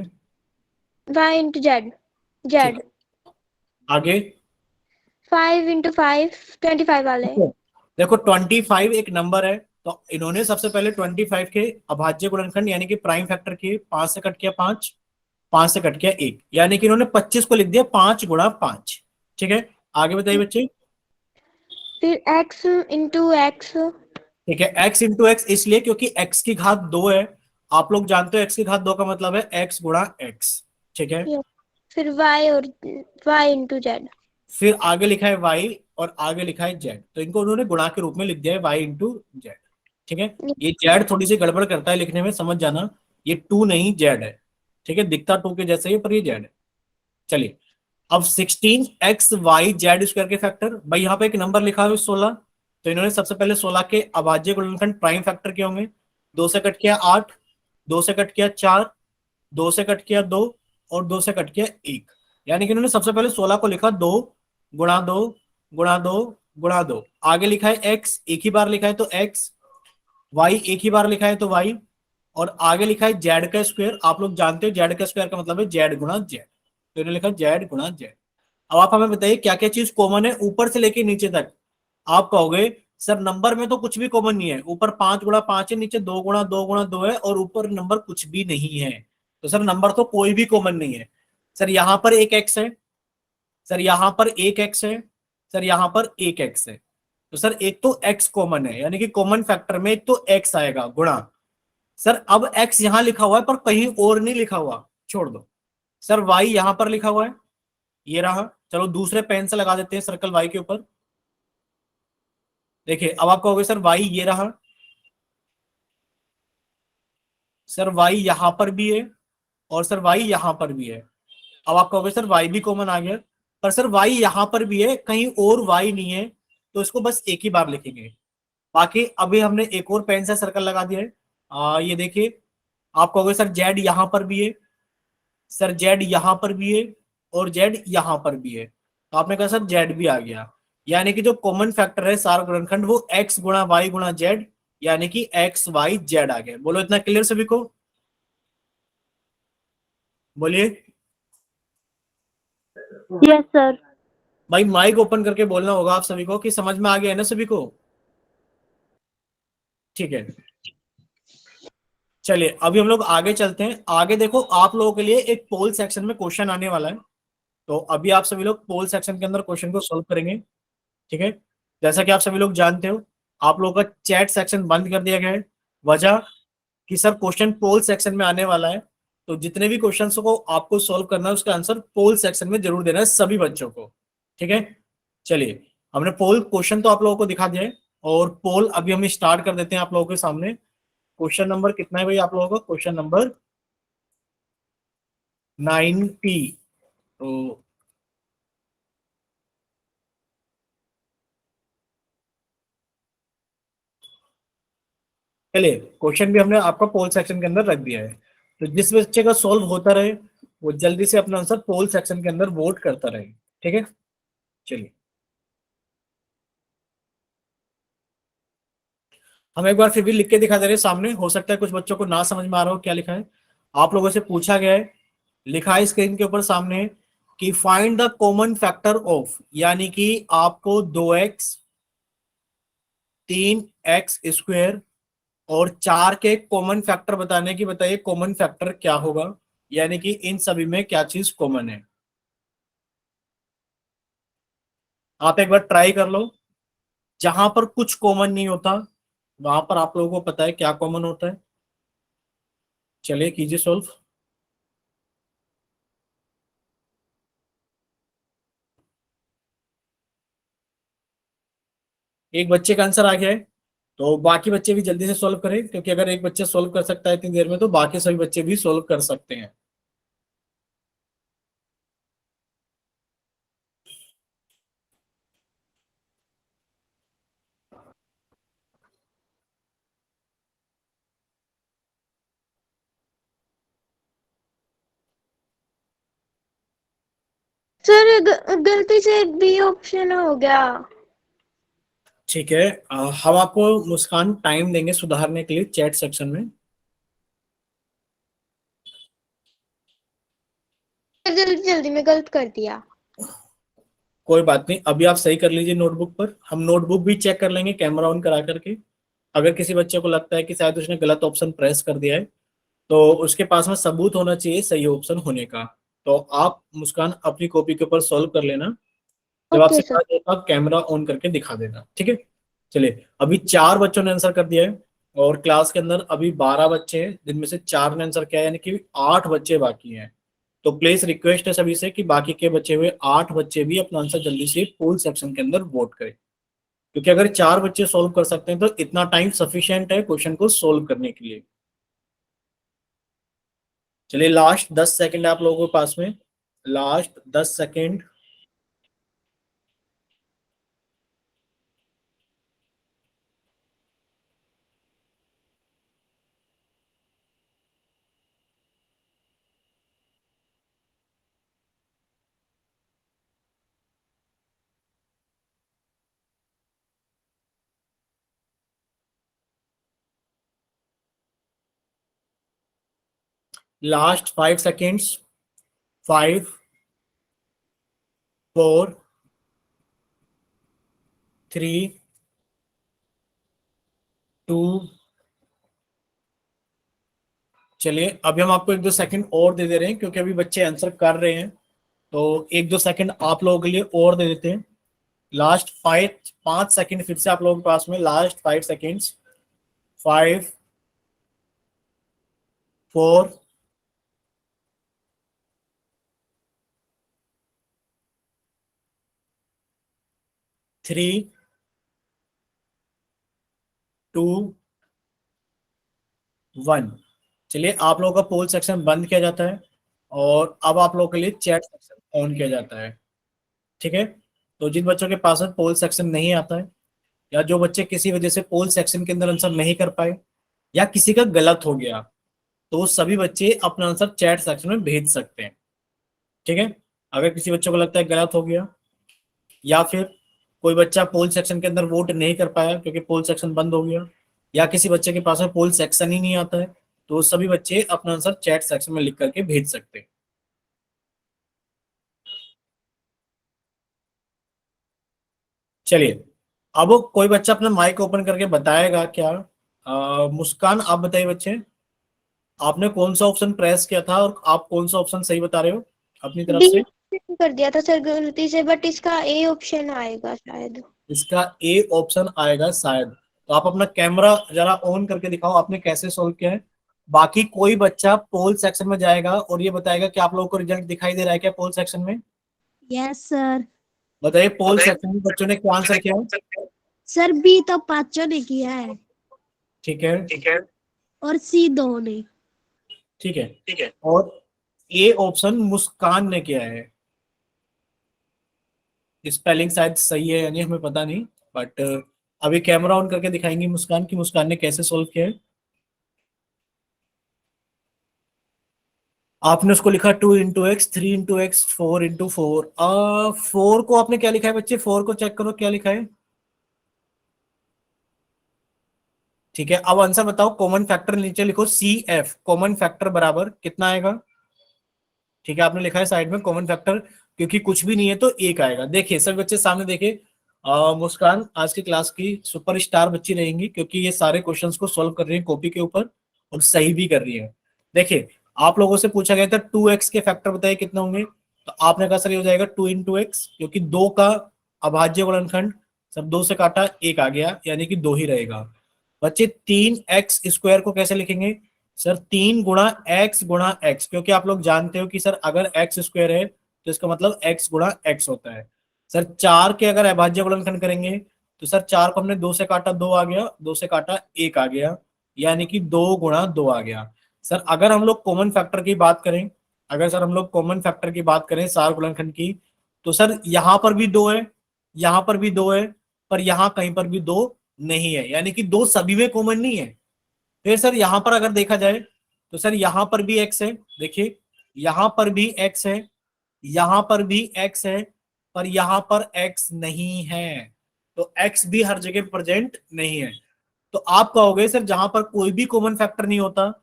y इंटू जेड, ठीक जेड है, आगे। 5 इंटू 5, 25 वाले। देखो 25 एक नंबर है, तो इन्होंने सबसे पहले 25 के अभाज्य गुणनखंड यानी कि प्राइम फैक्टर किए। 5 से कट किया 5, 5 से कट किया 1, यानी कि इन्होंने 25 को लिख दिया 5 × 5। ठीक है, आगे बताइए बच्चे। फिर x इंटू एक्स। ठीक है, x × x इसलिए क्योंकि x की घात 2 है। आप लोग जानते हो x की घात 2 का मतलब है x × x। ठीक है। फिर y और y इंटू जेड। फिर आगे लिखा है y और आगे लिखा है z, तो इनको उन्होंने गुणा के रूप में लिख दिया है y × z। ठीक है। ये z थोड़ी सी गड़बड़ करता है लिखने में, समझ जाना। ये 2 नहीं z है। ठीक है, दिखता 2 के जैसे ही है, पर ये z है। चलिए अब 16 x y z² के फैक्टर, भाई यहाँ पे एक नंबर लिखा है 16, तो इन्होंने सबसे पहले 16 के अभाज्य गुणनखंड प्राइम फैक्टर किए होंगे। 2 से कट किया 8, 2 से कट किया 4, 2 से कट किया 2, और 2 से कट किया 1, यानी कि इन्होंने सबसे पहले 16 को लिखा 2 × 2 × 2 × 2। आगे लिखा है x, एक ही बार लिखा है तो x, y एक ही बार लिखा है तो y, और आगे लिखा है z का स्क्वायर। आप लोग जानते हो z का स्क्वायर का मतलब है z × z, तो इन्होंने लिखा z × z। अब आप हमें बताइए क्या क्या चीज कॉमन है ऊपर से लेके नीचे तक। आप कहोगे सर नंबर में तो कुछ भी कॉमन नहीं है, ऊपर 5 × 5 है, नीचे 2 × 2 × 2 है, और ऊपर नंबर कुछ भी नहीं है। तो सर नंबर तो कोई भी कॉमन नहीं है। सर यहां पर एक एक्स है, सर यहां पर एक एक्स है, सर यहां पर एक एक्स है। तो सर एक तो एक्स कॉमन है, यानी कि कॉमन फैक्टर में एक तो एक्स आएगा गुणा। सर अब एक्स यहां लिखा हुआ है पर कहीं और नहीं लिखा हुआ, छोड़ दो। सर वाई यहां पर लिखा हुआ है, ये रहा। चलो दूसरे पेन से लगा देते हैं सर्कल वाई के ऊपर। देखिए अब आप कहोगे सर वाई ये रहा, सर वाई यहां पर भी है, और सर वाई यहां पर भी है। अब आप कहोगे सर वाई भी कॉमन आ गया, पर सर वाई यहां पर भी है, कहीं और वाई नहीं है, तो इसको बस एक ही बार लिखेंगे। बाकी अभी हमने एक और पेन से सर्कल लगा दिया है। ये देखिए, आप कहोगे सर जेड यहां पर भी है, सर जेड यहां पर भी है, और जेड यहां पर भी है, तो आपने कहा सर जेड भी आ गया। यानी कि जो कॉमन फैक्टर है सार गुणनखंड वो x × y × z, यानी कि XYZ आ गया। बोलो इतना क्लियर सभी को, बोलिए। Yes sir. भाई माइक ओपन करके बोलना होगा आप सभी को कि समझ में आ गया है ना सभी को। ठीक है, चलिए अभी हम लोग आगे चलते हैं। आगे देखो आप लोगों के लिए एक पोल सेक्शन में क्वेश्चन आने वाला है, तो अभी आप सभी लोग पोल सेक्शन के अंदर क्वेश्चन को सोल्व करेंगे। ठीक है, जैसा कि आप सभी लोग जानते हो आप लोगों का चैट सेक्शन बंद कर दिया गया है, वजह कि सर क्वेश्चन पोल सेक्शन में आने वाला है, तो जितने भी क्वेश्चंस को आपको सॉल्व करना है उसका आंसर पोल सेक्शन में जरूर देना है सभी बच्चों को। ठीक है, चलिए हमने पोल क्वेश्चन तो आप लोगों को दिखा दिया है, और पोल अभी हम स्टार्ट कर देते हैं आप लोगों के सामने। क्वेश्चन नंबर कितना है भाई आप लोगों का? Question number 90। तो चलिए, क्वेश्चन भी हमने आपका पोल सेक्शन के अंदर रख दिया है, तो जिस बच्चे का सॉल्व होता रहे वो जल्दी से अपना आंसर पोल सेक्शन के अंदर वोट करता रहे। ठीक है, चलिए हम एक बार फिर भी लिख के दिखा दे रहे हैं सामने, हो सकता है कुछ बच्चों को ना समझ में आ रहा हो क्या लिखा है। आप लोगों से पूछा गया है, लिखा है स्क्रीन के ऊपर सामने कि find the common factor of, यानी कि आपको 2x, 3x² और 4 के कॉमन फैक्टर बताने की, बताइए कॉमन फैक्टर क्या होगा, यानी कि इन सभी में क्या चीज कॉमन है। आप एक बार ट्राई कर लो, जहां पर कुछ कॉमन नहीं होता वहां पर आप लोगों को पता है क्या कॉमन होता है। चलिए कीजिए सॉल्व। एक बच्चे का आंसर आ गया है, तो बाकी बच्चे भी जल्दी से सॉल्व करें, क्योंकि अगर एक बच्चा सॉल्व कर सकता है इतनी देर में तो बाकी सभी बच्चे भी सॉल्व कर सकते हैं। सर गलती से बी ऑप्शन हो गया। ठीक है, हम आपको मुस्कान टाइम देंगे सुधारने के लिए चैट सेक्शन में। सर जल्दी जल्दी में गलत कर दिया। कोई बात नहीं, अभी आप सही कर लीजिए नोटबुक पर, हम नोटबुक भी चेक कर लेंगे कैमरा ऑन करा करके। अगर किसी बच्चे को लगता है कि शायद उसने गलत ऑप्शन प्रेस कर दिया है, तो उसके पास में सबूत होना चाहिए सही ऑप्शन होने का। तो आप मुस्कान अपनी कॉपी के ऊपर सॉल्व कर लेना, जब ओके आपसे सर। कहा जाए तो आप कैमरा ऑन करके दिखा देना। ठीक है, चलिए अभी 4 बच्चों ने आंसर कर दिया है, और क्लास के अंदर अभी 12 बच्चे हैं जिनमें से 4 ने आंसर किया है, यानी कि 8 बच्चे बाकी हैं। तो प्लीज रिक्वेस्ट है सभी से कि बाकी के बचे हुए 8 बच्चे भी अपना आंसर जल्दी से पोल सेक्शन के अंदर वोट करें, क्योंकि अगर 4 बच्चे सोल्व कर सकते हैं तो इतना टाइम सफिशिएंट है क्वेश्चन को सोल्व करने के लिए। चलिए लास्ट 10 सेकंड आप लोगों के पास में, लास्ट 10 सेकंड। Last 5 seconds. 5, 4, 3, 2। चलिए अभी हम आपको 1-2 सेकंड और दे दे रहे हैं, क्योंकि अभी बच्चे आंसर कर रहे हैं, तो 1-2 सेकंड आप लोगों के लिए और दे देते हैं। लास्ट 5 सेकंड फिर से आप लोगों के पास में, लास्ट 5 सेकेंड्स। 5, 4, 3, 2, 1। चलिए आप लोगों का पोल सेक्शन बंद किया जाता है, और अब आप लोगों के लिए चैट सेक्शन ऑन किया जाता है। ठीक है, तो जिन बच्चों के पास में पोल सेक्शन नहीं आता है, या जो बच्चे किसी वजह से पोल सेक्शन के अंदर आंसर नहीं कर पाए, या किसी का गलत हो गया, तो वो सभी बच्चे अपना आंसर चैट सेक्शन में भेज सकते हैं। ठीक है, अगर किसी बच्चे को लगता है गलत हो गया, या फिर कोई बच्चा पोल सेक्शन के अंदर वोट नहीं कर पाया क्योंकि पोल सेक्शन बंद हो गया, या किसी बच्चे के पास में पोल सेक्शन ही नहीं आता है, तो वो सभी बच्चे अपना आंसर चैट सेक्शन में लिख करके भेज सकते हैं। चलिए, अब वो कोई बच्चा अपना माइक ओपन करके बताएगा क्या। मुस्कान आप बताइए बच्चे, आपने कौन सा ऑप्शन प्रेस किया था और आप कौन सा ऑप्शन सही बता रहे हो अपनी तरफ डी से। ऑप्शन कर दिया था सर गलती से, बट इसका ए ऑप्शन आएगा शायद। इसका ए ऑप्शन आएगा शायद, तो आप अपना कैमरा जरा ऑन करके दिखाओ आपने कैसे सोल्व किया है। बाकी कोई बच्चा पोल सेक्शन में जाएगा और ये बताएगा कि आप लोगों को रिजल्ट दिखाई दे रहा है क्या पोल सेक्शन में। Yes sir. बताइए पोल सेक्शन में बच्चों ने क्या आंसर किया है। सर बी तो पांचों ने किया है ठीक है, और सी दो ने। ठीक है, और ए ऑप्शन मुस्कान ने किया है। स्पेलिंग शायद सही है यानी हमें पता नहीं, बट अभी कैमरा ऑन करके दिखाएंगे मुस्कान की मुस्कान ने कैसे सोल्व किया है। आपने उसको लिखा 2 × x 3 × x 4 × 4। 4 को आपने क्या लिखा है बच्चे, 4 को चेक करो क्या लिखा है। ठीक है, अब आंसर बताओ। कॉमन फैक्टर नीचे लिखो CF, कॉमन फैक्टर बराबर कितना आएगा। ठीक है, आपने लिखा है साइड में कॉमन फैक्टर, क्योंकि कुछ भी नहीं है तो एक आएगा। देखिए सभी बच्चे सामने देखिए, मुस्कान आज की क्लास की सुपरस्टार बच्ची रहेंगी, क्योंकि ये सारे क्वेश्चंस को सॉल्व कर रही है कॉपी के ऊपर और सही भी कर रही है। देखिए आप लोगों से पूछा गया था 2x के फैक्टर बताइए कितने होंगे, तो आपने कहा सर ये हो जाएगा 2 × x, क्योंकि 2 का अभाज्य गुणनखंड, सब 2 से काटा 1 आ गया, यानी कि 2 ही रहेगा। बच्चे 3x² को कैसे लिखेंगे सर, 3 × x, क्योंकि आप लोग जानते हो कि सर अगर x² है तो इसका मतलब x × x होता है। सर 4 के अगर अभाज्य गुणनखंड करेंगे तो सर 4 को हमने 2 से काटा 2 आ गया, 2 से काटा 1 आ गया, यानी कि 2 × 2 आ गया। सर अगर हम लोग कॉमन फैक्टर की बात करें, अगर सर हम लोग कॉमन फैक्टर की बात करें सार गुणनखंड की, तो सर यहां पर भी 2 है, यहां पर भी 2 है, पर यहां कहीं पर भी 2 नहीं है, यानी कि 2 सभी में कॉमन नहीं है। फिर सर यहां पर अगर देखा जाए तो सर यहां पर भी x है, देखिए यहां पर भी x है, यहां पर भी x है, पर यहां पर x नहीं है, तो x भी हर जगह प्रेजेंट नहीं है। तो आप कहोगे सर जहां पर कोई भी कॉमन फैक्टर नहीं होता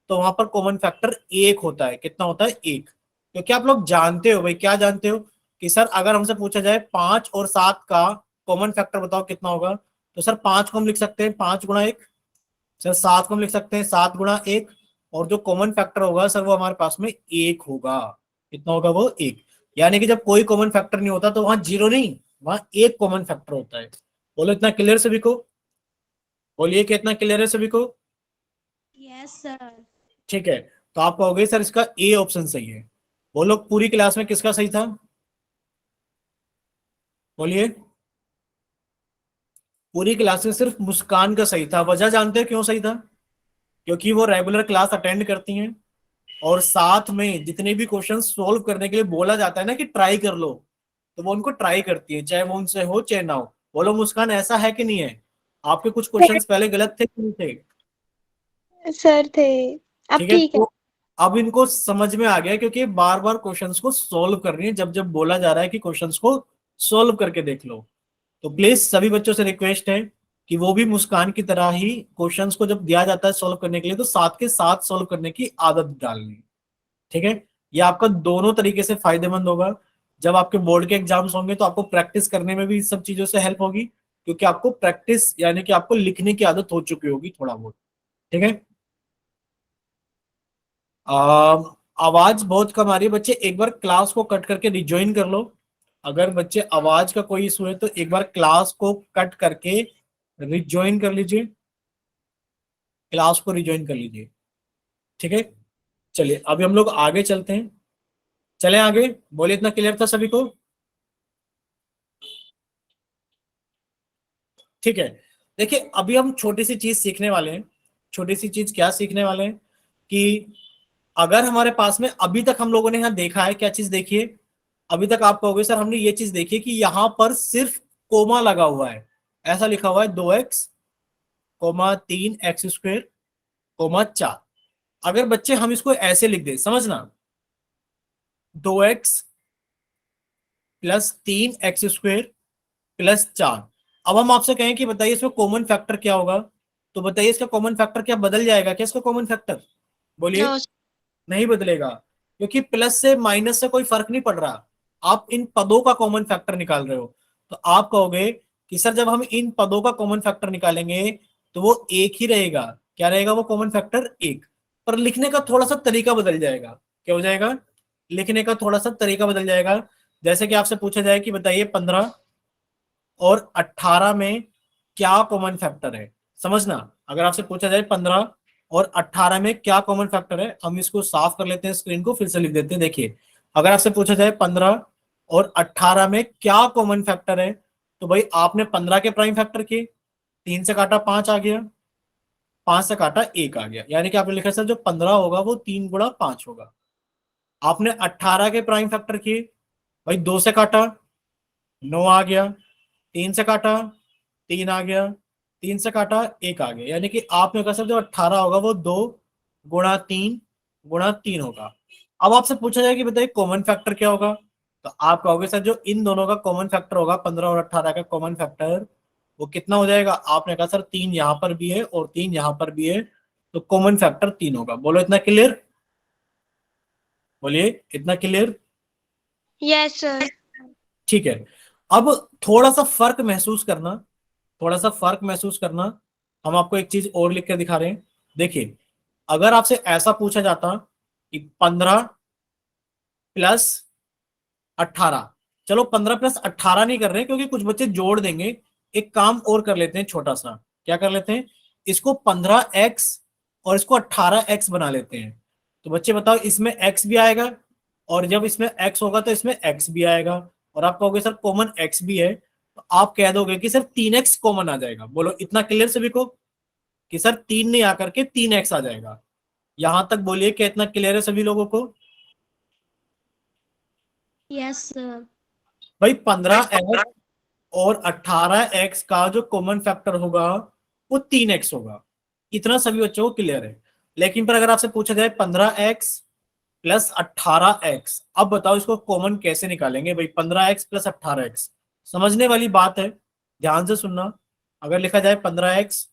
तो वहां पर कॉमन फैक्टर 1 होता है। कितना होता है, 1। क्योंकि आप लोग जानते हो भाई, क्या जानते हो कि सर अगर हमसे पूछा जाए 5 और 7 का कॉमन फैक्टर बताओ कितना होगा, तो सर 5 को हम लिख सकते हैं 5 × 1, सर 7 को हम लिख सकते हैं 7 × 1, और जो कॉमन फैक्टर होगा सर वो हमारे पास में 1 होगा। कितना होगा वो, 1। यानी कि जब कोई कॉमन फैक्टर नहीं होता तो वहां 0 नहीं, वहां 1 कॉमन फैक्टर होता है। बोलो इतना क्लियर सभी को, बोलिए कि इतना क्लियर है सभी को। Yes sir. ठीक है, तो आप कहोगे सर इसका ए ऑप्शन सही है। बोलो पूरी क्लास में किसका सही था, बोलिए। पूरी क्लास में सिर्फ मुस्कान का सही था। वजह जानते हैं क्यों सही था, क्योंकि वो रेगुलर क्लास अटेंड करती हैं, और साथ में जितने भी क्वेश्चन सोल्व करने के लिए बोला जाता है ना कि ट्राई कर लो, तो वो उनको ट्राई करती है, चाहे वो उनसे हो चाहे ना हो। बोलो मुस्कान ऐसा है कि नहीं है, आपके कुछ क्वेश्चंस पहले गलत थे कि नहीं थे। सर थे, अब ठीक है, ठीक है। तो अब इनको समझ में आ गया, क्योंकि बार बार क्वेश्चंस को सोल्व कर रही है, जब जब बोला जा रहा है कि क्वेश्चंस को सोल्व करके देख लो। तो प्लीज सभी बच्चों से रिक्वेस्ट है कि वो भी मुस्कान की तरह ही क्वेश्चंस को जब दिया जाता है सोल्व करने के लिए तो साथ के साथ सोल्व करने की आदत डालनी। ठीक है, ये आपका दोनों तरीके से फायदेमंद होगा। जब आपके बोर्ड के एग्जाम्स होंगे तो आपको प्रैक्टिस करने में भी इस सब चीजों से हेल्प होगी, क्योंकि आपको प्रैक्टिस यानी कि आपको लिखने की आदत हो चुकी होगी थोड़ा बहुत। ठीक है, आवाज बहुत कम आ रही है बच्चे, एक बार क्लास को कट करके रिज्वाइन कर लो। अगर बच्चे आवाज का कोई इशू है तो एक बार क्लास को कट करके रिज्वाइन कर लीजिए, क्लास को रिज्वाइन कर लीजिए। ठीक है, चलिए अभी हम लोग आगे चलते हैं, चले आगे। बोलिए इतना क्लियर था सभी को। ठीक है, देखिए अभी हम छोटी सी चीज सीखने वाले हैं। छोटी सी चीज क्या सीखने वाले हैं कि अगर हमारे पास में अभी तक हम लोगों ने यहाँ देखा है, क्या चीज देखी है अभी तक, आप कहोगे सर हमने ये चीज देखी है कि यहाँ पर सिर्फ कोमा लगा हुआ है, ऐसा लिखा हुआ है 2x, 3x², 4। अगर बच्चे हम इसको ऐसे लिख दे, समझना 2x + 3x²+4। अब हम आपसे कहें कि बताइए इसमें कॉमन फैक्टर क्या होगा, तो बताइए इसका कॉमन फैक्टर क्या बदल जाएगा क्या, इसका कॉमन फैक्टर बोलिए। नो। नहीं बदलेगा, क्योंकि प्लस से माइनस से कोई फर्क नहीं पड़ रहा, आप इन पदों का कॉमन फैक्टर निकाल रहे हो। तो आप कहोगे कि सर जब हम इन पदों का कॉमन फैक्टर निकालेंगे तो वो एक ही रहेगा। क्या रहेगा वो कॉमन फैक्टर, एक। पर लिखने का थोड़ा सा तरीका बदल जाएगा। क्या हो जाएगा, लिखने का थोड़ा सा तरीका बदल जाएगा। जैसे कि आपसे पूछा जाए कि बताइए 15 और 18 में क्या कॉमन फैक्टर है। समझना, अगर आपसे पूछा जाए 15 और 18 में क्या कॉमन फैक्टर है, हम इसको साफ कर लेते हैं, स्क्रीन को फिर से लिख देते हैं। देखिए अगर आपसे पूछा जाए 15 और 18 में क्या कॉमन फैक्टर है, तो भाई आपने 15 के प्राइम फैक्टर किए, 3 से काटा 5 आ गया, 5 से काटा 1 आ गया, यानी कि आपने लिखा सर जो 15 होगा वो 3 × 5 होगा। आपने 18 के प्राइम फैक्टर किए, भाई 2 से काटा 9 आ गया, 3 से काटा 3 आ गया, 3 से काटा 1 आ गया, यानी कि आपने कहा सर जो 18 होगा वो 2 गुणा 3 गुणा 3 होगा। अब आपसे पूछा जाए कि बताइए कॉमन फैक्टर क्या होगा, तो आप कहोगे सर जो इन दोनों का कॉमन फैक्टर होगा 15 और 18 का कॉमन फैक्टर वो कितना हो जाएगा। आपने कहा सर 3 यहां पर भी है और 3 यहां पर भी है, तो कॉमन फैक्टर 3 होगा। बोलो इतना क्लियर, बोलिए इतना क्लियर। Yes sir. ठीक है, अब थोड़ा सा फर्क महसूस करना, थोड़ा सा फर्क महसूस करना। हम आपको एक चीज और लिख कर दिखा रहे हैं। देखिए, अगर आपसे ऐसा पूछा जाता कि 15 प्लस 18, चलो 15 प्लस 18 नहीं कर रहे क्योंकि कुछ बच्चे जोड़ देंगे, एक काम और कर लेते हैं छोटा सा। क्या कर लेते हैं, इसको 15x और इसको 18x बना लेते हैं। तो बच्चे बताओ इसमें x भी आएगा, और जब इसमें x होगा तो इसमें x भी आएगा, और आप कहोगे सर कॉमन x भी है, तो आप कह दोगे कि सर 3x कॉमन आ जाएगा। बोलो इतना क्लियर सभी को कि सर 3 नहीं आकर के 3x आ जाएगा। यहां तक बोलिए कि इतना क्लियर है सभी लोगों को। Yes, sir. भाई 15x और 18x का जो कॉमन फैक्टर होगा वो 3x होगा, इतना सभी बच्चों को क्लियर है। लेकिन पर अगर आपसे पूछा जाए 15x प्लस 18x, अब बताओ इसको कॉमन कैसे निकालेंगे। भाई 15x प्लस 18x, समझने वाली बात है, ध्यान से सुनना। अगर लिखा जाए 15x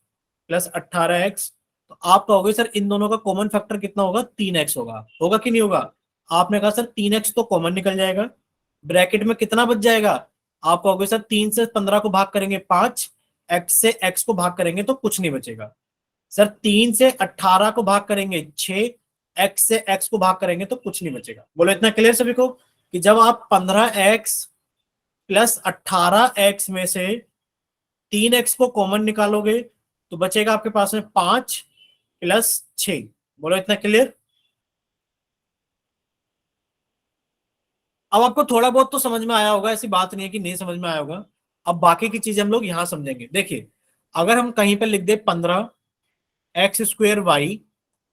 प्लस 18x, तो आप कहोगे सर इन दोनों का कॉमन फैक्टर कितना होगा, 3x होगा। होगा कि नहीं होगा। आपने कहा सर 3x तो कॉमन निकल जाएगा, ब्रैकेट में कितना बच जाएगा। आप कहोगे सर 3 से 15 को भाग करेंगे 5, x से x को भाग करेंगे तो कुछ नहीं बचेगा। सर 3 से 18 को भाग करेंगे 6, x से x को भाग करेंगे तो कुछ नहीं बचेगा। बोलो इतना क्लियर सभी को कि जब आप 15x प्लस 18x में से 3x को कॉमन निकालोगे तो बचेगा आपके पास में 5 प्लस 6। बोलो इतना क्लियर। अब आपको थोड़ा बहुत तो समझ में आया होगा, ऐसी बात नहीं है कि नहीं समझ में आया होगा। अब बाकी की चीजें हम लोग यहां समझेंगे। देखिए, अगर हम कहीं पर लिख दे 15x² y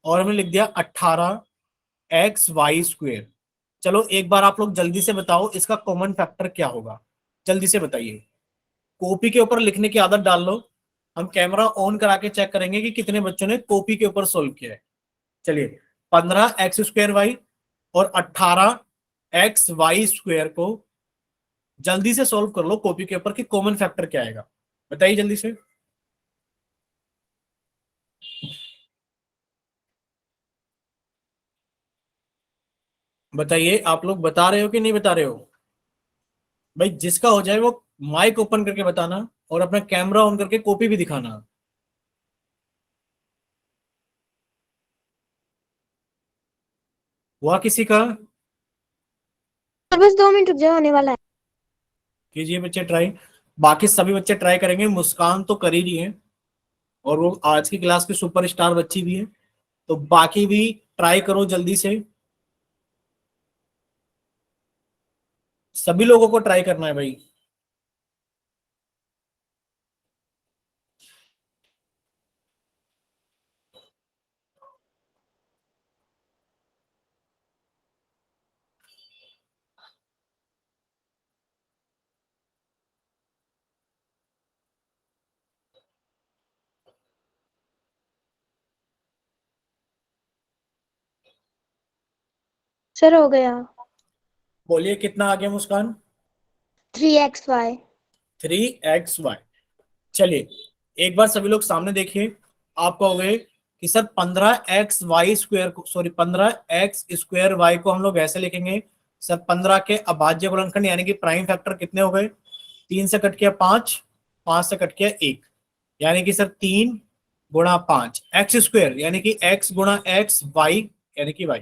और हमने लिख दिया 18xy², चलो एक बार आप लोग जल्दी से बताओ इसका कॉमन फैक्टर क्या होगा, जल्दी से बताइए। कॉपी के ऊपर लिखने की आदत डाल लो, हम कैमरा ऑन करा के चेक करेंगे कि कितने बच्चों ने कॉपी के ऊपर सोल्व किया है। चलिए, 15x² y और 18xy² को जल्दी से सॉल्व कर लो कॉपी के ऊपर कि कॉमन फैक्टर क्या आएगा। बताइए जल्दी से। बताइए, आप लोग बता रहे हो कि नहीं बता रहे हो। भाई जिसका हो जाए वो माइक ओपन करके बताना और अपना कैमरा ऑन करके कॉपी भी दिखाना। हुआ किसी का। सर बस 2 मिनट रुक जाओ, होने वाला है। कीजिए बच्चे ट्राई, बाकी सभी बच्चे ट्राई करेंगे। मुस्कान तो कर ही रही है और वो आज की क्लास की सुपरस्टार बच्ची भी है, तो बाकी भी ट्राई करो जल्दी से। सभी लोगों को ट्राई करना है भाई। सर हो गया। बोलिए कितना आ गया मुस्कान। 3xy। 3xy। चलिए एक बार सभी लोग सामने देखिए। आप कहोगे कि सर 15xy² को, सॉरी 15x² y को हम लोग ऐसे लिखेंगे। सर 15 के अभाज्य गुणनखंड यानी कि प्राइम फैक्टर कितने हो गए, 3 से कट किया 5, 5 से कट किया 1, यानी कि सर 3 गुणा 5 x² यानी कि x गुणा x, y यानी कि y।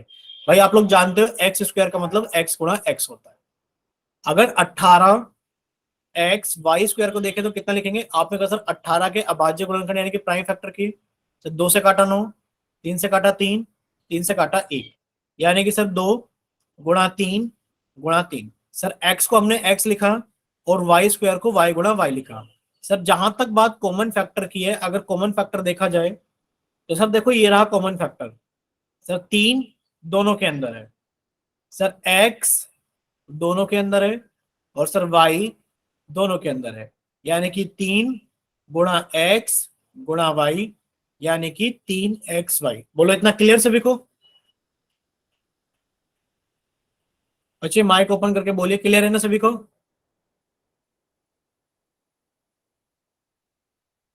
भाई आप लोग जानते हो x² का मतलब x गुणा x होता है। अगर 18xy² को देखें तो कितना लिखेंगे। आपने कहा सर 18 के अभाज्य गुणनखंड यानी कि प्राइम फैक्टर की, तो 2 से काटा 9, 3 से काटा 3, 3 से काटा 1, यानी कि सर 2 गुणा 3 गुणा 3। सर x को हमने x लिखा और y² को y गुणा y लिखा। सर जहां तक बात कॉमन फैक्टर की है, अगर कॉमन फैक्टर देखा जाए तो सर देखो ये रहा कॉमन फैक्टर। सर 3 दोनों के अंदर है, सर x दोनों के अंदर है और सर y दोनों के अंदर है, यानी कि 3 गुणा x गुणा y, यानी कि 3xy। बोलो इतना क्लियर सभी को? अच्छे माइक ओपन करके बोलिए, क्लियर है ना सभी को?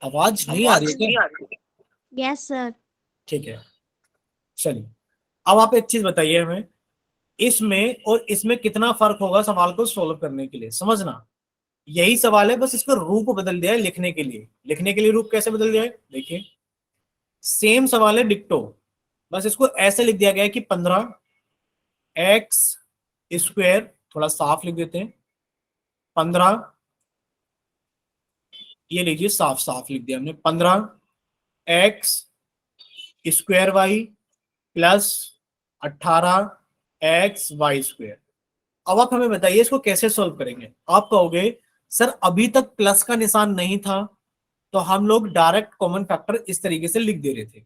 आवाज नहीं आ रही है क्या? Yes, sir. ठीक है, चलिए अब आप एक चीज बताइए हमें, इसमें और इसमें कितना फर्क होगा सवाल को सोल्व करने के लिए, समझना। यही सवाल है, बस इसका रूप बदल दिया है लिखने के लिए। लिखने के लिए रूप कैसे बदल दिया है देखिए, सेम सवाल है डिक्टो, बस इसको ऐसे लिख दिया गया है कि 15x स्क्वायर, थोड़ा साफ लिख देते हैं, 15, ये लीजिए साफ साफ लिख दिया हमने, 15x square Y plus 18xy²। अब आप हमें बताइए इसको कैसे सोल्व करेंगे। आप कहोगे सर अभी तक प्लस का निशान नहीं था तो हम लोग डायरेक्ट कॉमन फैक्टर इस तरीके से लिख दे रहे थे,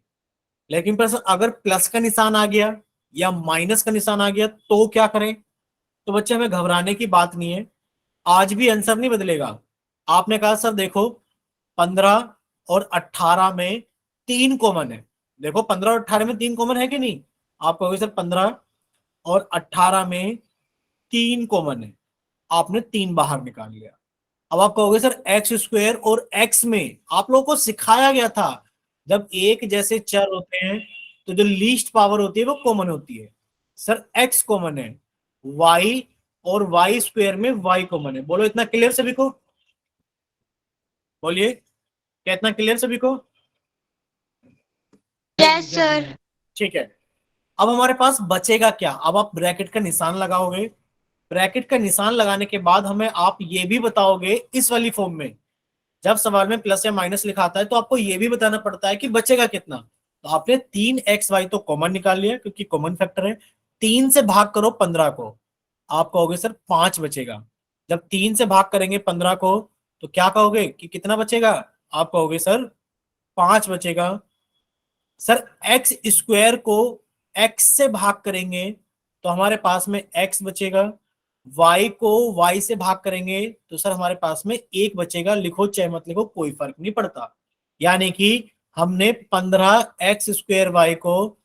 लेकिन पर सर अगर प्लस का निशान आ गया या माइनस का निशान आ गया तो क्या करें? तो बच्चे हमें घबराने की बात नहीं है, आज भी आंसर नहीं बदलेगा। आपने कहा सर देखो 15 और 18 में 3 कॉमन है, देखो 15 और 18 में 3 कॉमन है कि नहीं? आप कहोगे सर 15 और 18 में 3 कॉमन है, आपने 3 बाहर निकाल लिया। अब आप कहोगे सर एक्स स्क्वायर और एक्स में आप लोगों को सिखाया गया था जब एक जैसे चर होते हैं तो जो लीस्ट पावर होती है वो कॉमन होती है। सर एक्स कॉमन है, वाई और वाई स्क्वायर में वाई कॉमन है। बोलो इतना क्लियर सभी को? बोलिए, क्या इतना क्लियर सभी को? Yes sir. ठीक है, अब हमारे पास बचेगा क्या? अब आप ब्रैकेट का निशान लगाओगे, ब्रैकेट का निशान लगाने के बाद हमें आप ये भी बताओगे इस वाली फॉर्म में, जब सवाल में प्लस या माइनस लिखा आता है तो आपको ये भी बताना पड़ता है कि बचेगा कितना। तो आपने 3xy तो कॉमन निकाल लिया क्योंकि कॉमन फैक्टर है, 3 से भाग करो 15 को, आप कहोगे सर 5 बचेगा। जब 3 से भाग करेंगे 15 को तो क्या कहोगे कि कितना बचेगा? आप कहोगे सर 5 बचेगा। सर एक्स स्क्वायर को x से भाग करेंगे तो हमारे पास में x बचेगा, y को y से भाग करेंगे तो सर हमारे पास में 1 बचेगा। लिखो चाहे मत लिखो कोई फर्क नहीं पड़ता, यानी कि हमने 15x² को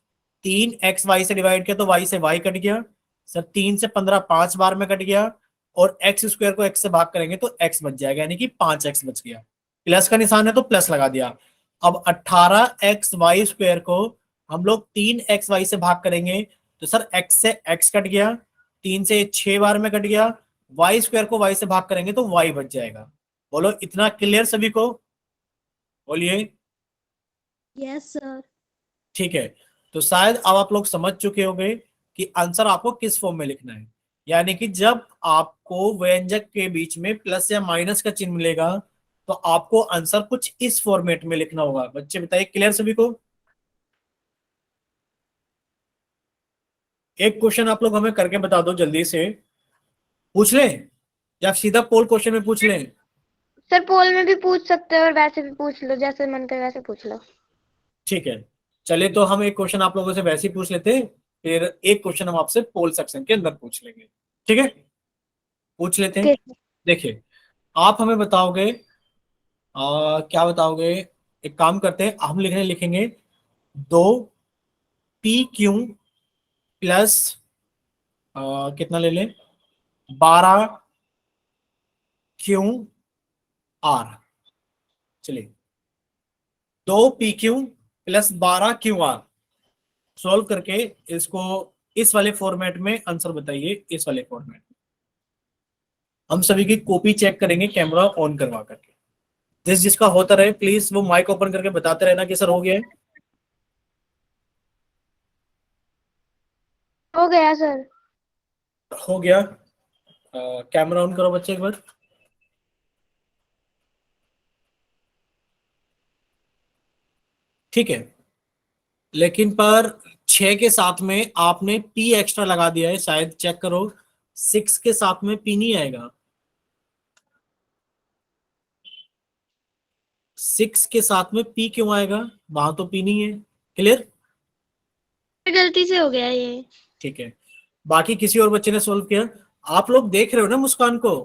3xy से डिवाइड किया तो y से y कट गया। सर 3 से 15 5 बार में कट गया, और x² को x से भाग करेंगे तो x बच जाएगा, यानी कि 5x बच गया। प्लस का निशान है तो प्लस लगा दिया। अब 18xy² को हम लोग 3xy से भाग करेंगे तो सर x से x कट गया, 3 से 6 बार में कट गया, y² को y से भाग करेंगे तो y बच जाएगा। बोलो इतना क्लियर सभी को? बोलिए। Yes, sir. ठीक है, तो शायद अब आप लोग समझ चुके होंगे कि आंसर आपको किस फॉर्म में लिखना है, यानी कि जब आपको व्यंजक के बीच में प्लस या माइनस का चिन्ह मिलेगा तो आपको आंसर कुछ इस फॉर्मेट में लिखना होगा। बच्चे बताइए क्लियर सभी को? एक क्वेश्चन आप लोग हमें करके बता दो जल्दी से, पूछ लें या सीधा पोल क्वेश्चन में पूछ लें? सर पोल में भी पूछ सकते हो और वैसे भी पूछ लो, जैसे मन करे वैसे पूछ लो। ठीक है, चलिए तो हम एक क्वेश्चन आप लोगों से वैसे ही पूछ लेते हैं, फिर एक क्वेश्चन हम आपसे पोल सेक्शन के अंदर पूछ लेंगे। ठीक है, पूछ लेते हैं। ओके। देखिए, आप हमें बताओगे, क्या बताओगे? एक काम करते हैं, हम लिखेंगे 2 PQ प्लस कितना ले लें, 12QR। चलिए 2 PQ प्लस 12QR सॉल्व करके इसको इस वाले फॉर्मेट में आंसर बताइए, इस वाले फॉर्मेट में। हम सभी की कॉपी चेक करेंगे कैमरा ऑन करवा करके। जिसका होता रहे प्लीज वो माइक ओपन करके बताते रहना कि सर हो गया है। हो गया सर। हो गया, कैमरा ऑन करो बच्चे एक बार। ठीक है, लेकिन पर 6 के साथ में आपने P एक्स्ट्रा लगा दिया है, शायद चेक करो 6 के साथ में P नहीं आएगा। 6 के साथ में P क्यों आएगा? वहां तो P नहीं है। क्लियर? गलती से हो गया ये। ठीक है, बाकी किसी और बच्चे ने सोल्व किया? आप लोग देख रहे हो ना मुस्कान को?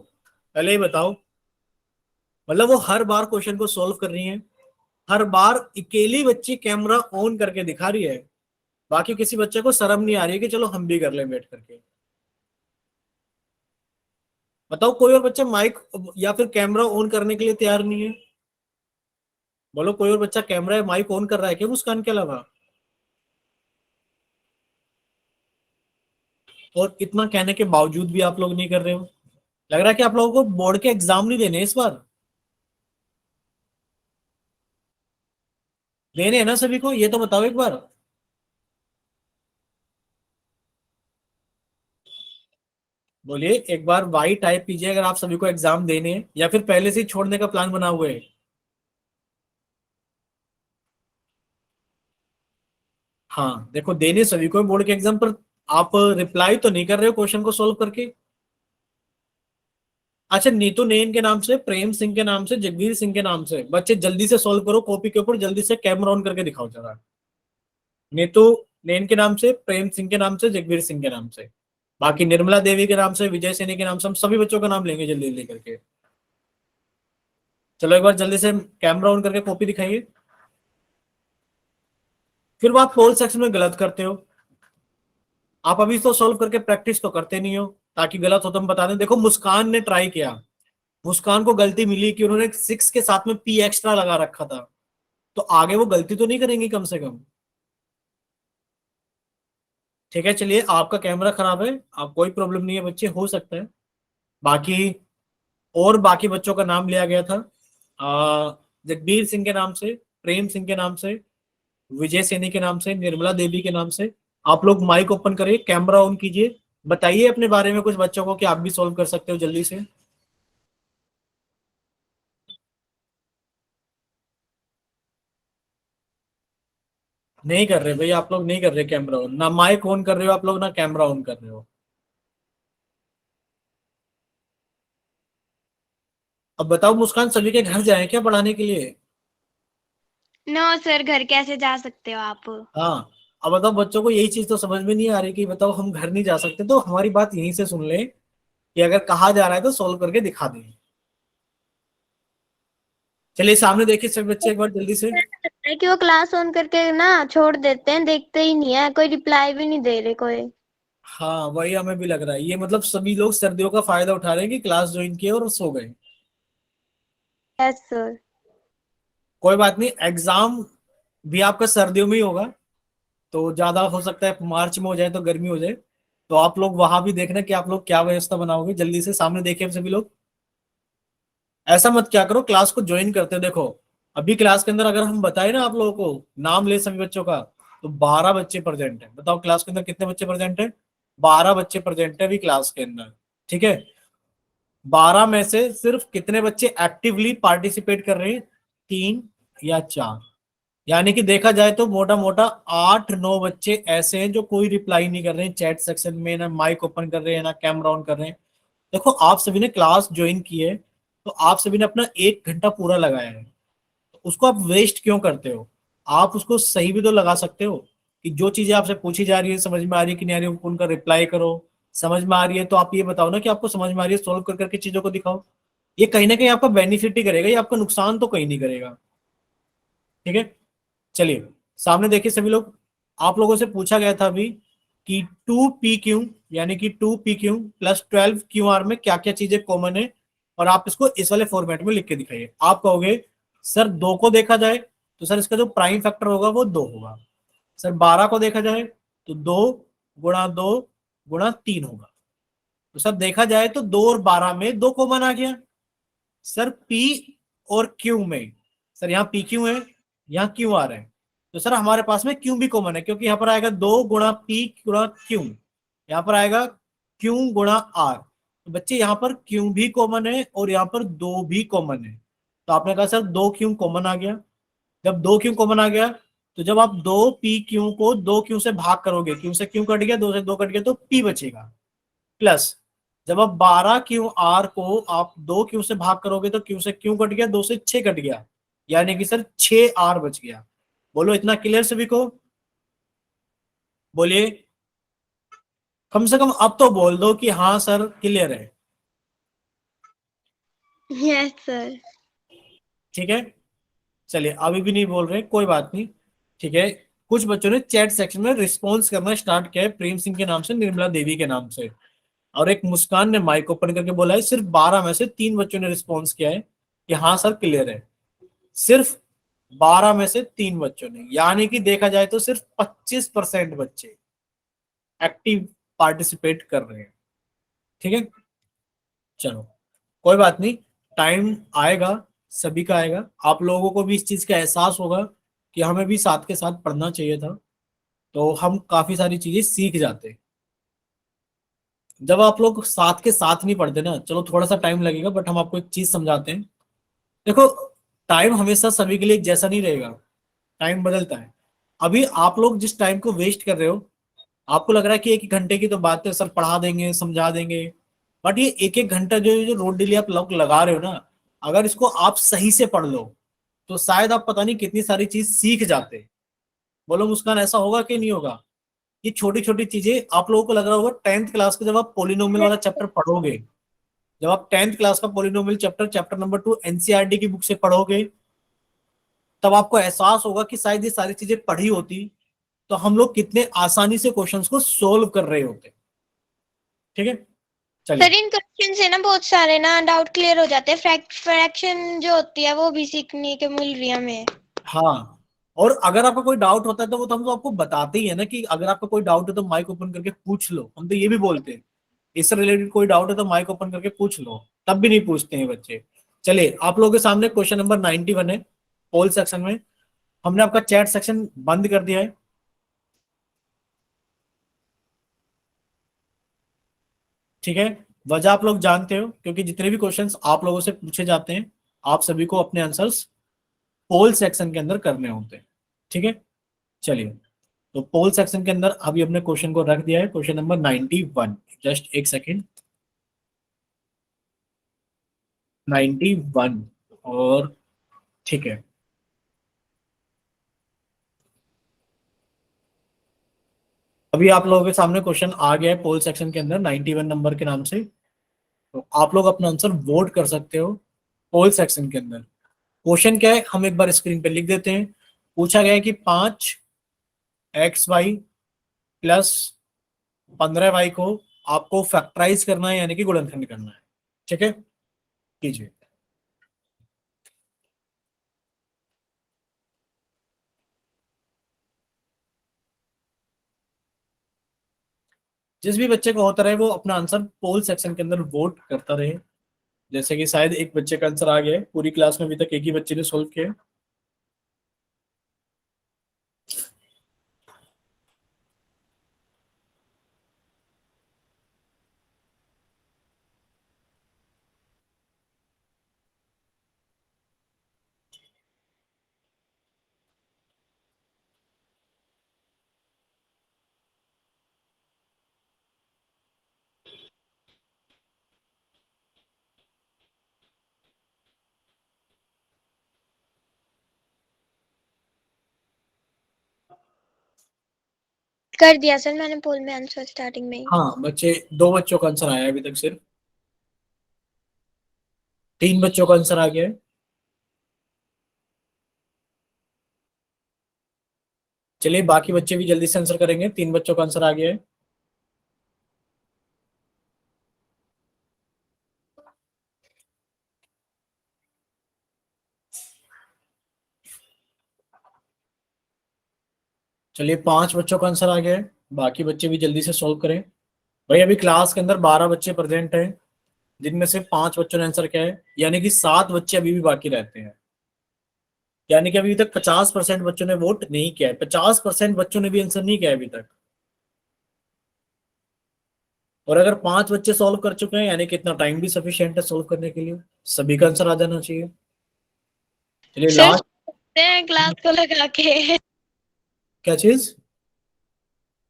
पहले ही बताओ। मतलब वो हर बार क्वेश्चन को सोल्व कर रही है, हर बार अकेली बच्ची कैमरा ऑन करके दिखा रही है, बाकी किसी बच्चे को शर्म नहीं आ रही है कि चलो हम भी कर लें बैठ करके। बताओ कोई और बच्चा माइक या फिर कैमरा ऑन करने के लिए तैयार नहीं है? बोलो कोई और बच्चा कैमरा या माइक ऑन कर रहा है क्या मुस्कान के अलावा? और इतना कहने के बावजूद भी आप लोग नहीं कर रहे हो। लग रहा है कि आप लोगों को बोर्ड के एग्जाम नहीं देने इस बार। देने हैं ना सभी को, ये तो बताओ एक बार। बोलिए एक बार, वाई टाइप कीजिए अगर आप सभी को एग्जाम देने हैं या फिर पहले से ही छोड़ने का प्लान बना हुआ है। हाँ देखो, देने सभी को बोर्ड के एग्जाम पर। आप रिप्लाई तो नहीं कर रहे हो क्वेश्चन को सोल्व करके। अच्छा, नीतू नैन के नाम से, प्रेम सिंह के नाम से, जगवीर सिंह के नाम से बच्चे जल्दी से सॉल्व करो कॉपी के ऊपर, जल्दी से कैमरा ऑन करके दिखाओ जरा। नीतू नैन के नाम से, प्रेम सिंह के नाम से, जगवीर सिंह के नाम से, बाकी निर्मला देवी के नाम से, विजय सैनी के नाम से, हम सभी बच्चों का नाम लेंगे जल्दी जल्दी करके। चलो एक बार जल्दी से कैमरा ऑन करके कॉपी दिखाइए। फिर वो आप पोल सेक्शन में गलत करते हो। आप अभी तो सॉल्व करके प्रैक्टिस तो करते नहीं हो, ताकि गलत हो तो हम बता दें। देखो मुस्कान ने ट्राई किया, मुस्कान को गलती मिली कि उन्होंने 6 के साथ में पी एक्स्ट्रा लगा रखा था, तो आगे वो गलती तो नहीं करेंगी कम से कम। ठीक है चलिए, आपका कैमरा खराब है, आप कोई प्रॉब्लम नहीं है बच्चे, हो सकता है। बाकी और बाकी बच्चों का नाम लिया गया था, जगबीर सिंह के नाम से, प्रेम सिंह के नाम से, विजय सैनी के नाम से, निर्मला देवी के नाम से। आप लोग माइक ओपन करिए, कैमरा ऑन कीजिए, बताइए अपने बारे में कुछ बच्चों को कि आप भी सॉल्व कर सकते हो जल्दी से। नहीं कर रहे भाई, आप लोग नहीं कर रहे कैमरा ऑन, ना माइक ऑन कर रहे हो आप लोग, ना कैमरा ऑन कर रहे हो। अब बताओ मुस्कान, सभी के घर जाए क्या पढ़ाने के लिए? नो सर, घर कैसे जा सकते हो आप? हाँ। अब बताओ, बच्चों को यही चीज तो समझ में नहीं आ रही कि बताओ हम घर नहीं जा सकते, तो हमारी बात यहीं से सुन ले कि अगर कहा जा रहा है तो सोल्व करके दिखा दें। चलिए सामने देखिए सभी बच्चे एक बार जल्दी से। है कि वो क्लास ऑन करके ना छोड़ देते हैं, देखते ही नहीं है, कोई रिप्लाई भी नहीं दे रहे कोई। हाँ वही हमें भी लग रहा है, ये मतलब सभी लोग सर्दियों का फायदा उठा रहे हैं कि क्लास ज्वाइन किए और सो गए। Yes sir. कोई बात नहीं, एग्जाम भी आपका सर्दियों में ही होगा, तो ज्यादा हो सकता है मार्च में हो जाए तो गर्मी हो जाए। तो आप लोग वहां भी देखना कि आप लोग क्या व्यवस्था बनाओगे, जल्दी से सामने देखिए सभी लोग। ऐसा मत क्या करो, क्लास को ज्वाइन करते देखो, अभी क्लास के अंदर अगर हम बताए ना आप लोगों को नाम ले सभी बच्चों का, तो 12 बच्चे प्रेजेंट है। बताओ क्लास के अंदर कितने बच्चे प्रेजेंट है? 12 बच्चे प्रेजेंट है अभी क्लास के अंदर। ठीक है, 12 में से सिर्फ कितने बच्चे एक्टिवली पार्टिसिपेट कर रहे हैं? 3 या 4। यानी कि देखा जाए तो मोटा मोटा 8-9 बच्चे ऐसे हैं जो कोई रिप्लाई नहीं कर रहे हैं चैट सेक्शन में, ना माइक ओपन कर रहे हैं, ना कैमरा ऑन कर रहे हैं। देखो आप सभी ने क्लास ज्वाइन की है, तो आप सभी ने अपना 1 घंटा पूरा लगाया है, तो उसको आप वेस्ट क्यों करते हो? आप उसको सही भी तो लगा सकते हो, कि जो चीजें आपसे पूछी जा रही है समझ में आ रही है कि नहीं आ रही है, उनका रिप्लाई करो। समझ में आ रही है तो आप ये बताओ ना कि आपको समझ में आ रही है, सोल्व कर करके चीजों को दिखाओ। ये कहीं ना कहीं आपका बेनिफिट ही करेगा, ये आपका नुकसान तो कहीं नहीं करेगा। ठीक है चलिए, सामने देखिए सभी लोग। आप लोगों से पूछा गया था अभी कि 2PQ, यानी कि 2PQ प्लस 12QR में क्या क्या चीजें कॉमन है, और आप इसको इस वाले फॉर्मेट में लिख के दिखाइए। आप कहोगे सर 2 को देखा जाए तो सर इसका जो प्राइम फैक्टर होगा वो 2 होगा। सर 12 को देखा जाए तो 2 गुणा 2 गुणा 3 होगा। तो सर देखा जाए तो 2 और 12 में 2 कॉमन आ गया। सर P और Q में, सर यहाँ PQ है, यहाँ QR है, तो सर हमारे पास में Q भी कॉमन है, क्योंकि यहाँ पर आएगा 2 गुणा P गुणा Q, यहाँ पर आएगा Q गुणा R। तो बच्चे यहाँ पर Q भी कॉमन है और यहाँ पर 2 भी कॉमन है। तो आपने कहा सर 2Q कॉमन आ गया। जब 2Q कॉमन आ गया, तो जब आप 2PQ को 2Q से भाग करोगे, Q से Q कट गया, 2 से 2 कट गया, तो P बचेगा। प्लस जब आप 12QR को आप 2Q से भाग करोगे, तो Q से Q कट गया, 2 से 6 कट गया, यानी कि सर 6R बच गया। बोलो इतना क्लियर सभी को? बोलिए। कम से कम अब तो बोल दो कि हाँ सर क्लियर है। Yes sir. ठीक है, चलिए अभी भी नहीं बोल रहे, कोई बात नहीं। ठीक है, कुछ बच्चों ने चैट सेक्शन में रिस्पॉन्स करना स्टार्ट किया है, प्रेम सिंह के नाम से, निर्मला देवी के नाम से, और एक मुस्कान ने माइक ओपन करके बोला है। सिर्फ 12 में से 3 बच्चों ने रिस्पॉन्स किया है कि हाँ सर क्लियर है। सिर्फ 12 में से 3 बच्चों ने, यानी कि देखा जाए तो सिर्फ 25% बच्चे एक्टिव पार्टिसिपेट कर रहे हैं। ठीक है, चलो कोई बात नहीं, टाइम आएगा, सभी का आएगा। आप लोगों को भी इस चीज का एहसास होगा कि हमें भी साथ के साथ पढ़ना चाहिए था, तो हम काफी सारी चीजें सीख जाते। जब आप लोग साथ के साथ नहीं पढ़ते ना, चलो थोड़ा सा टाइम लगेगा बट हम आपको एक चीज समझाते हैं। देखो, टाइम हमेशा सभी के लिए एक जैसा नहीं रहेगा, टाइम बदलता है। अभी आप लोग जिस टाइम को वेस्ट कर रहे हो, आपको लग रहा है कि 1 घंटे की तो बात है, सर पढ़ा देंगे समझा देंगे, बट ये 1 घंटा जो जो रोड डेली आप लोग लगा रहे हो ना, अगर इसको आप सही से पढ़ लो तो शायद आप पता नहीं कितनी सारी चीज सीख जाते। बोलो मुस्कान, ऐसा होगा कि नहीं होगा? ये छोटी छोटी चीजें आप लोगों को लग रहा होगा 10th क्लास का, जब आप पोलिनोमियल वाला चैप्टर पढ़ोगे, जब आप 10th क्लास का polynomial chapter chapter number 2 NCERT की बुक से पढ़ोगे, तब आपको एहसास होगा कि शायद ये सारी चीजें पढ़ी होती तो हम लोग कितने आसानी से क्वेश्चंस को सोल्व कर रहे होते। ठीक है, चलिए। सर इन क्वेश्चन से ना बहुत सारे ना डाउट क्लियर हो जाते हैं, फ्रैक्शन जो होती है वो भी सीखने के मिल रही है हमें। हाँ, और अगर आपका कोई डाउट होता है तो वो तो हम तो आपको बताते ही है ना, कि अगर आपका कोई डाउट है तो माइक ओपन करके पूछ लो। हम तो ये भी बोलते हैं, इससे रिलेटेड कोई डाउट है तो माइक ओपन करके पूछ लो, तब भी नहीं पूछते हैं बच्चे। चलिए, आप लोगों के सामने क्वेश्चन नंबर 91 है, पोल सेक्शन में। हमने आपका चैट सेक्शन बंद कर दिया है। ठीक है, वजह आप लोग जानते हो, क्योंकि जितने भी क्वेश्चंस आप लोगों से पूछे जाते हैं, आप सभी को अपने आंसर्स पोल सेक्शन के अंदर करने होते हैं। ठीक है, चलिए, तो पोल सेक्शन के अंदर अभी हमने क्वेश्चन को रख दिया है, क्वेश्चन नंबर 91। जस्ट एक सेकेंड, 91। और ठीक है, अभी आप लोगों के सामने क्वेश्चन आ गया है पोल सेक्शन के अंदर 91 नंबर के नाम से। तो आप लोग अपना आंसर वोट कर सकते हो पोल सेक्शन के अंदर। क्वेश्चन क्या है, हम एक बार स्क्रीन पे लिख देते हैं। पूछा गया है कि 5xy प्लस 15y को आपको फैक्टराइज करना है, यानी कि गुणनखंड करना है। ठीक है, कीजिए। जिस भी बच्चे को होता रहे वो अपना आंसर पोल सेक्शन के अंदर वोट करता रहे। जैसे कि शायद एक बच्चे का आंसर आ गया है, पूरी क्लास में अभी तक एक ही बच्चे ने सोल्व किया है। कर दिया सर मैंने पोल में आंसर स्टार्टिंग में ही। हाँ बच्चे, 2 बच्चों का आंसर आया है अभी तक, सिर्फ 3 बच्चों का आंसर आ गया है। चलिए, बाकी बच्चे भी जल्दी से आंसर करेंगे। 3 बच्चों का आंसर आ गया है। चलिए, 5 बच्चों का आंसर आ गया है। बाकी बच्चे भी जल्दी से सॉल्व करें। भाई अभी क्लास के अंदर 12 बच्चे प्रेजेंट हैं, जिनमें से 5 बच्चों ने आंसर किया है, यानी कि 7 बच्चे अभी भी बाकी रहते हैं। यानी कि अभी तक 50% बच्चों ने वोट नहीं किया है, 50% बच्चों ने भी आंसर नहीं किया है अभी तक। और अगर 5 बच्चे सॉल्व कर चुके हैं, यानी कि इतना टाइम भी सफिशिएंट है सॉल्व करने के लिए, सभी का आंसर आ जाना चाहिए। चलिए सर लास्ट। क्लास को लगा के क्या चीज?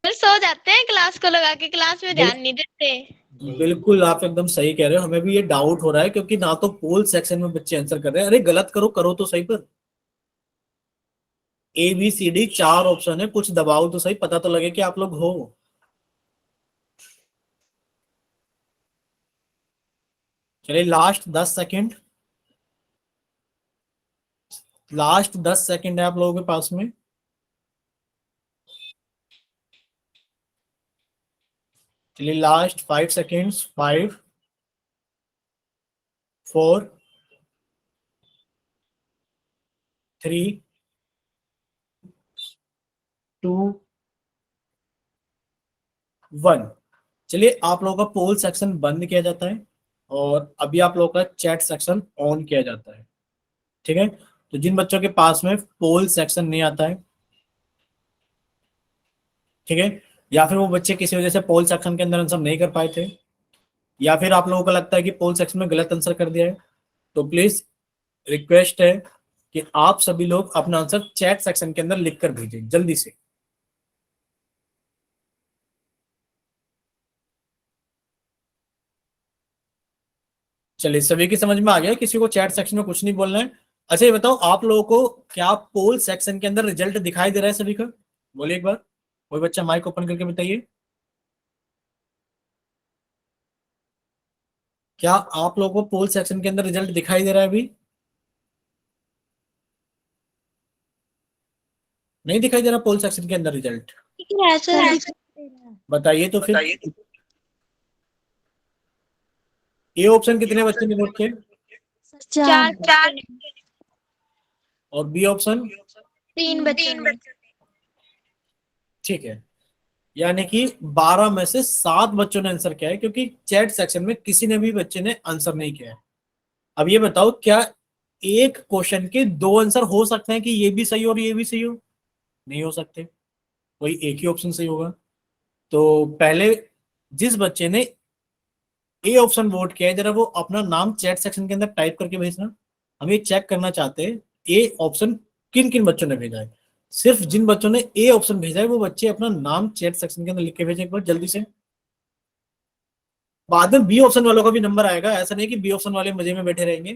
सर सो जाते हैं क्लास को लगा के, क्लास में ध्यान नहीं देते। बिल्कुल, आप एकदम सही कह रहे हो। हमें भी ये डाउट हो रहा है, क्योंकि ना तो पोल सेक्शन में बच्चे आंसर कर रहे हैं। अरे गलत करो, करो तो सही, पर ABCD 4 ऑप्शन है, कुछ दबाओ तो सही, पता तो लगे कि आप लोग हो। चलिए लास्ट 10 सेकेंड, लास्ट 10 सेकेंड है आप लोगों के पास में। चलिए लास्ट 5 सेकेंड्स, 5, 4, 3, 2, 1। चलिए आप लोगों का पोल सेक्शन बंद किया जाता है और अभी आप लोगों का चैट सेक्शन ऑन किया जाता है। ठीक है, तो जिन बच्चों के पास में पोल सेक्शन नहीं आता है, ठीक है, या फिर वो बच्चे किसी वजह से पोल सेक्शन के अंदर आंसर नहीं कर पाए थे, या फिर आप लोगों को लगता है कि पोल सेक्शन में गलत आंसर कर दिया है, तो प्लीज रिक्वेस्ट है कि आप सभी लोग अपना आंसर चैट सेक्शन के अंदर लिख कर भेजें जल्दी से। चलिए सभी की समझ में आ गया, किसी को चैट सेक्शन में कुछ नहीं बोलना है। अच्छा ये बताओ आप लोगों को क्या पोल सेक्शन के अंदर रिजल्ट दिखाई दे रहा है सभी का? बोलिए एक बार, कोई बच्चा माइक ओपन करके बताइए। क्या आप लोगों को पोल सेक्शन के अंदर रिजल्ट दिखाई दे रहा है अभी? नहीं दिखाई दे रहा पोल सेक्शन के अंदर रिजल्ट? है सर। बताइए तो फिर। ए ऑप्शन कितने बच्चे ने वोट किए? 4 और बी ऑप्शन? 3 बच्चों ने। ठीक है, यानी कि 12 में से 7 बच्चों ने आंसर किया है, क्योंकि चैट सेक्शन में किसी ने भी बच्चे ने आंसर नहीं किया है। अब ये बताओ क्या एक क्वेश्चन के 2 आंसर हो सकते हैं कि ये भी सही और ये भी सही हो? नहीं हो सकते, कोई एक ही ऑप्शन सही होगा। तो पहले जिस बच्चे ने ए ऑप्शन वोट किया है, जरा वो अपना नाम चैट सेक्शन के अंदर टाइप करके भेजना। हम ये चेक करना चाहते हैं ए ऑप्शन किन किन बच्चों ने भेजा है। सिर्फ जिन बच्चों ने ए ऑप्शन भेजा है वो बच्चे अपना नाम चैट सेक्शन के अंदर लिख के भेजे एक बार जल्दी से। बाद में बी ऑप्शन वालों का भी नंबर आएगा, ऐसा नहीं कि बी ऑप्शन वाले मजे में बैठे रहेंगे।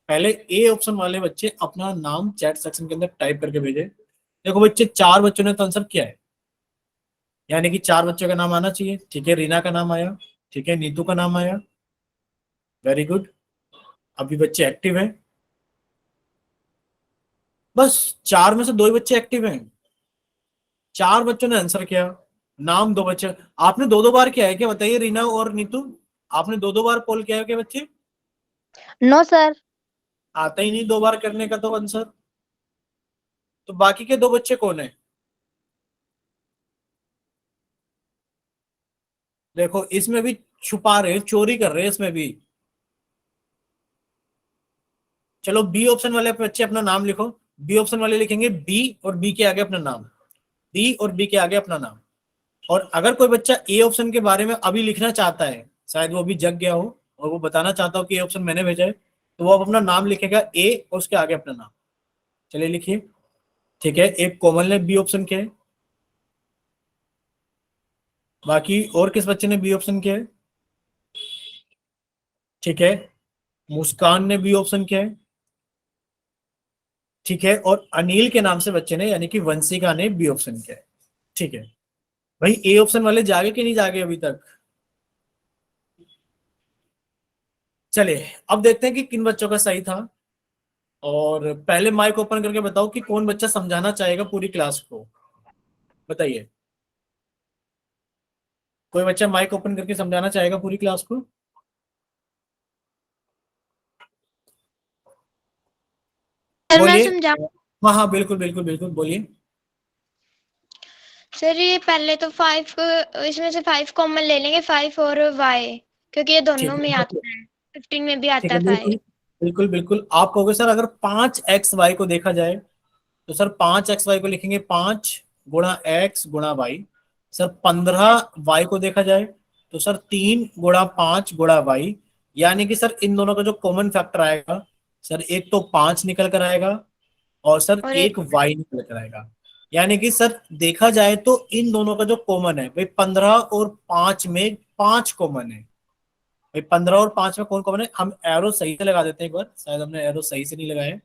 पहले ए ऑप्शन वाले बच्चे अपना नाम चैट सेक्शन के अंदर टाइप करके भेजे। देखो बच्चे 4 बच्चों ने तो आंसर किया है, यानी कि 4 बच्चों का नाम आना चाहिए। ठीक है, रीना का नाम आया, ठीक है, नीतू का नाम आया, वेरी गुड। अभी बच्चे एक्टिव हैं, बस 4 में से 2 ही बच्चे एक्टिव हैं। 4 बच्चों ने आंसर किया, नाम 2 बच्चे। आपने 2-2 बार किया है क्या? बताइए रीना और नीतू, आपने 2-2 बार पोल किया है क्या बच्चे? No sir. आता ही नहीं 2 बार करने का तो आंसर। तो बाकी के 2 बच्चे कौन है? देखो इसमें भी छुपा रहे, चोरी कर रहे हैं इसमें भी। चलो बी ऑप्शन वाले बच्चे अपना नाम लिखो। बी ऑप्शन वाले लिखेंगे बी और बी के आगे अपना नाम, बी और बी के आगे अपना नाम। और अगर कोई बच्चा ए ऑप्शन के बारे में अभी लिखना चाहता है, शायद वो अभी जग गया हो और वो बताना चाहता हो कि ए ऑप्शन मैंने भेजा है, तो वो अब अपना नाम लिखेगा ए और उसके आगे अपना नाम। चलिए लिखिए। ठीक है, एक कोमल ने बी ऑप्शन किया है, बाकी और किस बच्चे ने बी ऑप्शन किया है? ठीक है, मुस्कान ने बी ऑप्शन किया है, ठीक है, और अनिल के नाम से बच्चे ने यानी कि वंशिका ने बी ऑप्शन किया है। ठीक है भाई, ए ऑप्शन वाले जागे कि नहीं जागे अभी तक? चलिए अब देखते हैं कि किन बच्चों का सही था। और पहले माइक ओपन करके बताओ कि कौन बच्चा समझाना चाहेगा पूरी क्लास को, बताइए। कोई बच्चा माइक ओपन करके समझाना चाहेगा पूरी क्लास को? सर मैं बोलिए। समझाऊं? हाँ हाँ बिल्कुल बिल्कुल बिल्कुल, बोलिए। सर ये पहले तो 5 इसमें से 5 कॉमन ले लेंगे, 5 और y, क्योंकि ये ठीक दोनों में है, आता है, 15 में भी ठीक आता है, है 5। बिल्कुल बिल्कुल बिल्कुल। आप कहोगे सर अगर 5xy को देखा जाए, तो सर 5xy को लिखेंगे 5 गुणा x गुणा y। सर 15y को देखा जाए तो सर 3 गुणा 5 गुणा y। यानी कि सर इन दोनों का जो कॉमन फैक्टर आएगा, सर एक तो 5 निकल कर आएगा और सर और एक एक y निकल कर आएगा। यानी कि सर देखा जाए तो इन दोनों का जो कॉमन है भाई 15 और 5 में 5 कॉमन है। भाई 15 और 5 में कौन कॉमन है? हम एरो सही से लगा देते हैं एक बार, शायद हमने एरो सही से नहीं लगाया है।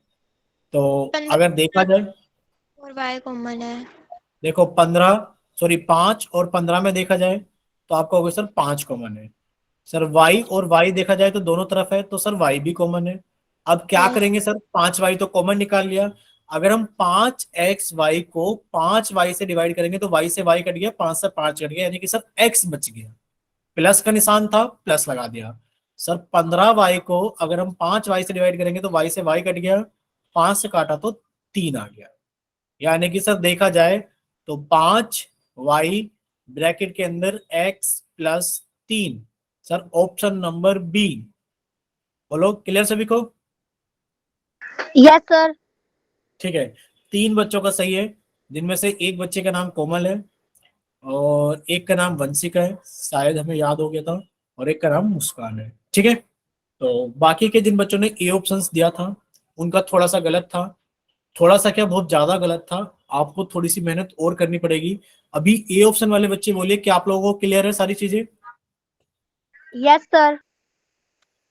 तो 15 अगर देखा जाए, और y कॉमन है। देखो 15 सॉरी 5 और 15 में देखा जाए तो आपका होगा सर 5 कॉमन है। सर y और y देखा जाए तो दोनों तरफ है, तो सर y भी कॉमन है। अब क्या करेंगे सर, 5y तो कॉमन निकाल लिया। अगर हम 5xy को 5y से डिवाइड करेंगे तो y से y कट गया, 5 से 5 कट गया, यानी कि सर x बच गया। प्लस का निशान था, प्लस लगा दिया। सर 15y को अगर हम 5y से डिवाइड करेंगे तो y से y कट गया, 5 से काटा तो 3 आ गया। यानी कि सर देखा जाए तो 5y ब्रैकेट के अंदर x plus 3। Sir option number B. बोलो क्लियर सभी को? Yes sir. ठीक है, 3 बच्चों का सही है, जिनमें से एक बच्चे का नाम कोमल है और एक का नाम वंशिका है, शायद हमें याद हो गया था, और एक का नाम मुस्कान है। ठीक है, तो बाकी के जिन बच्चों ने ए ऑप्शंस दिया था उनका थोड़ा सा गलत था। थोड़ा सा क्या, बहुत ज्यादा गलत था। आपको थोड़ी सी मेहनत और करनी पड़ेगी। अभी ए ऑप्शन वाले बच्चे बोलिए कि आप लोगों को क्लियर है सारी चीजें? Yes sir.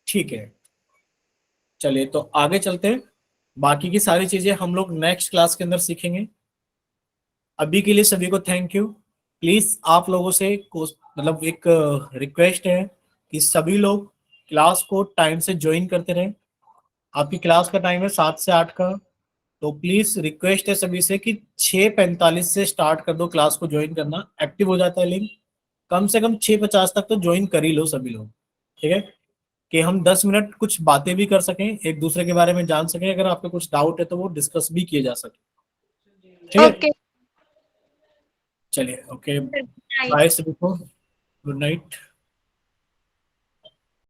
ठीक है, चलिए तो आगे चलते हैं। बाकी की सारी चीजें हम लोग नेक्स्ट क्लास के अंदर सीखेंगे। अभी के लिए सभी को थैंक यू। प्लीज आप लोगों से मतलब एक रिक्वेस्ट है कि सभी लोग क्लास को टाइम से ज्वाइन करते रहें। आपकी क्लास का टाइम है 7 से 8 का, तो प्लीज रिक्वेस्ट है सभी से कि 6:45 से स्टार्ट कर दो क्लास को ज्वाइन करना, एक्टिव हो जाता है लिंक। कम से कम 6:50 तक तो ज्वाइन कर ही लो सभी लोग, ठीक है, कि हम 10 मिनट कुछ बातें भी कर सकें, एक दूसरे के बारे में जान सकें, अगर आपका कुछ डाउट है तो वो डिस्कस भी किए जा सके। ठीक है, ओके। चलिए ओके, बाय सभी को, गुड नाइट।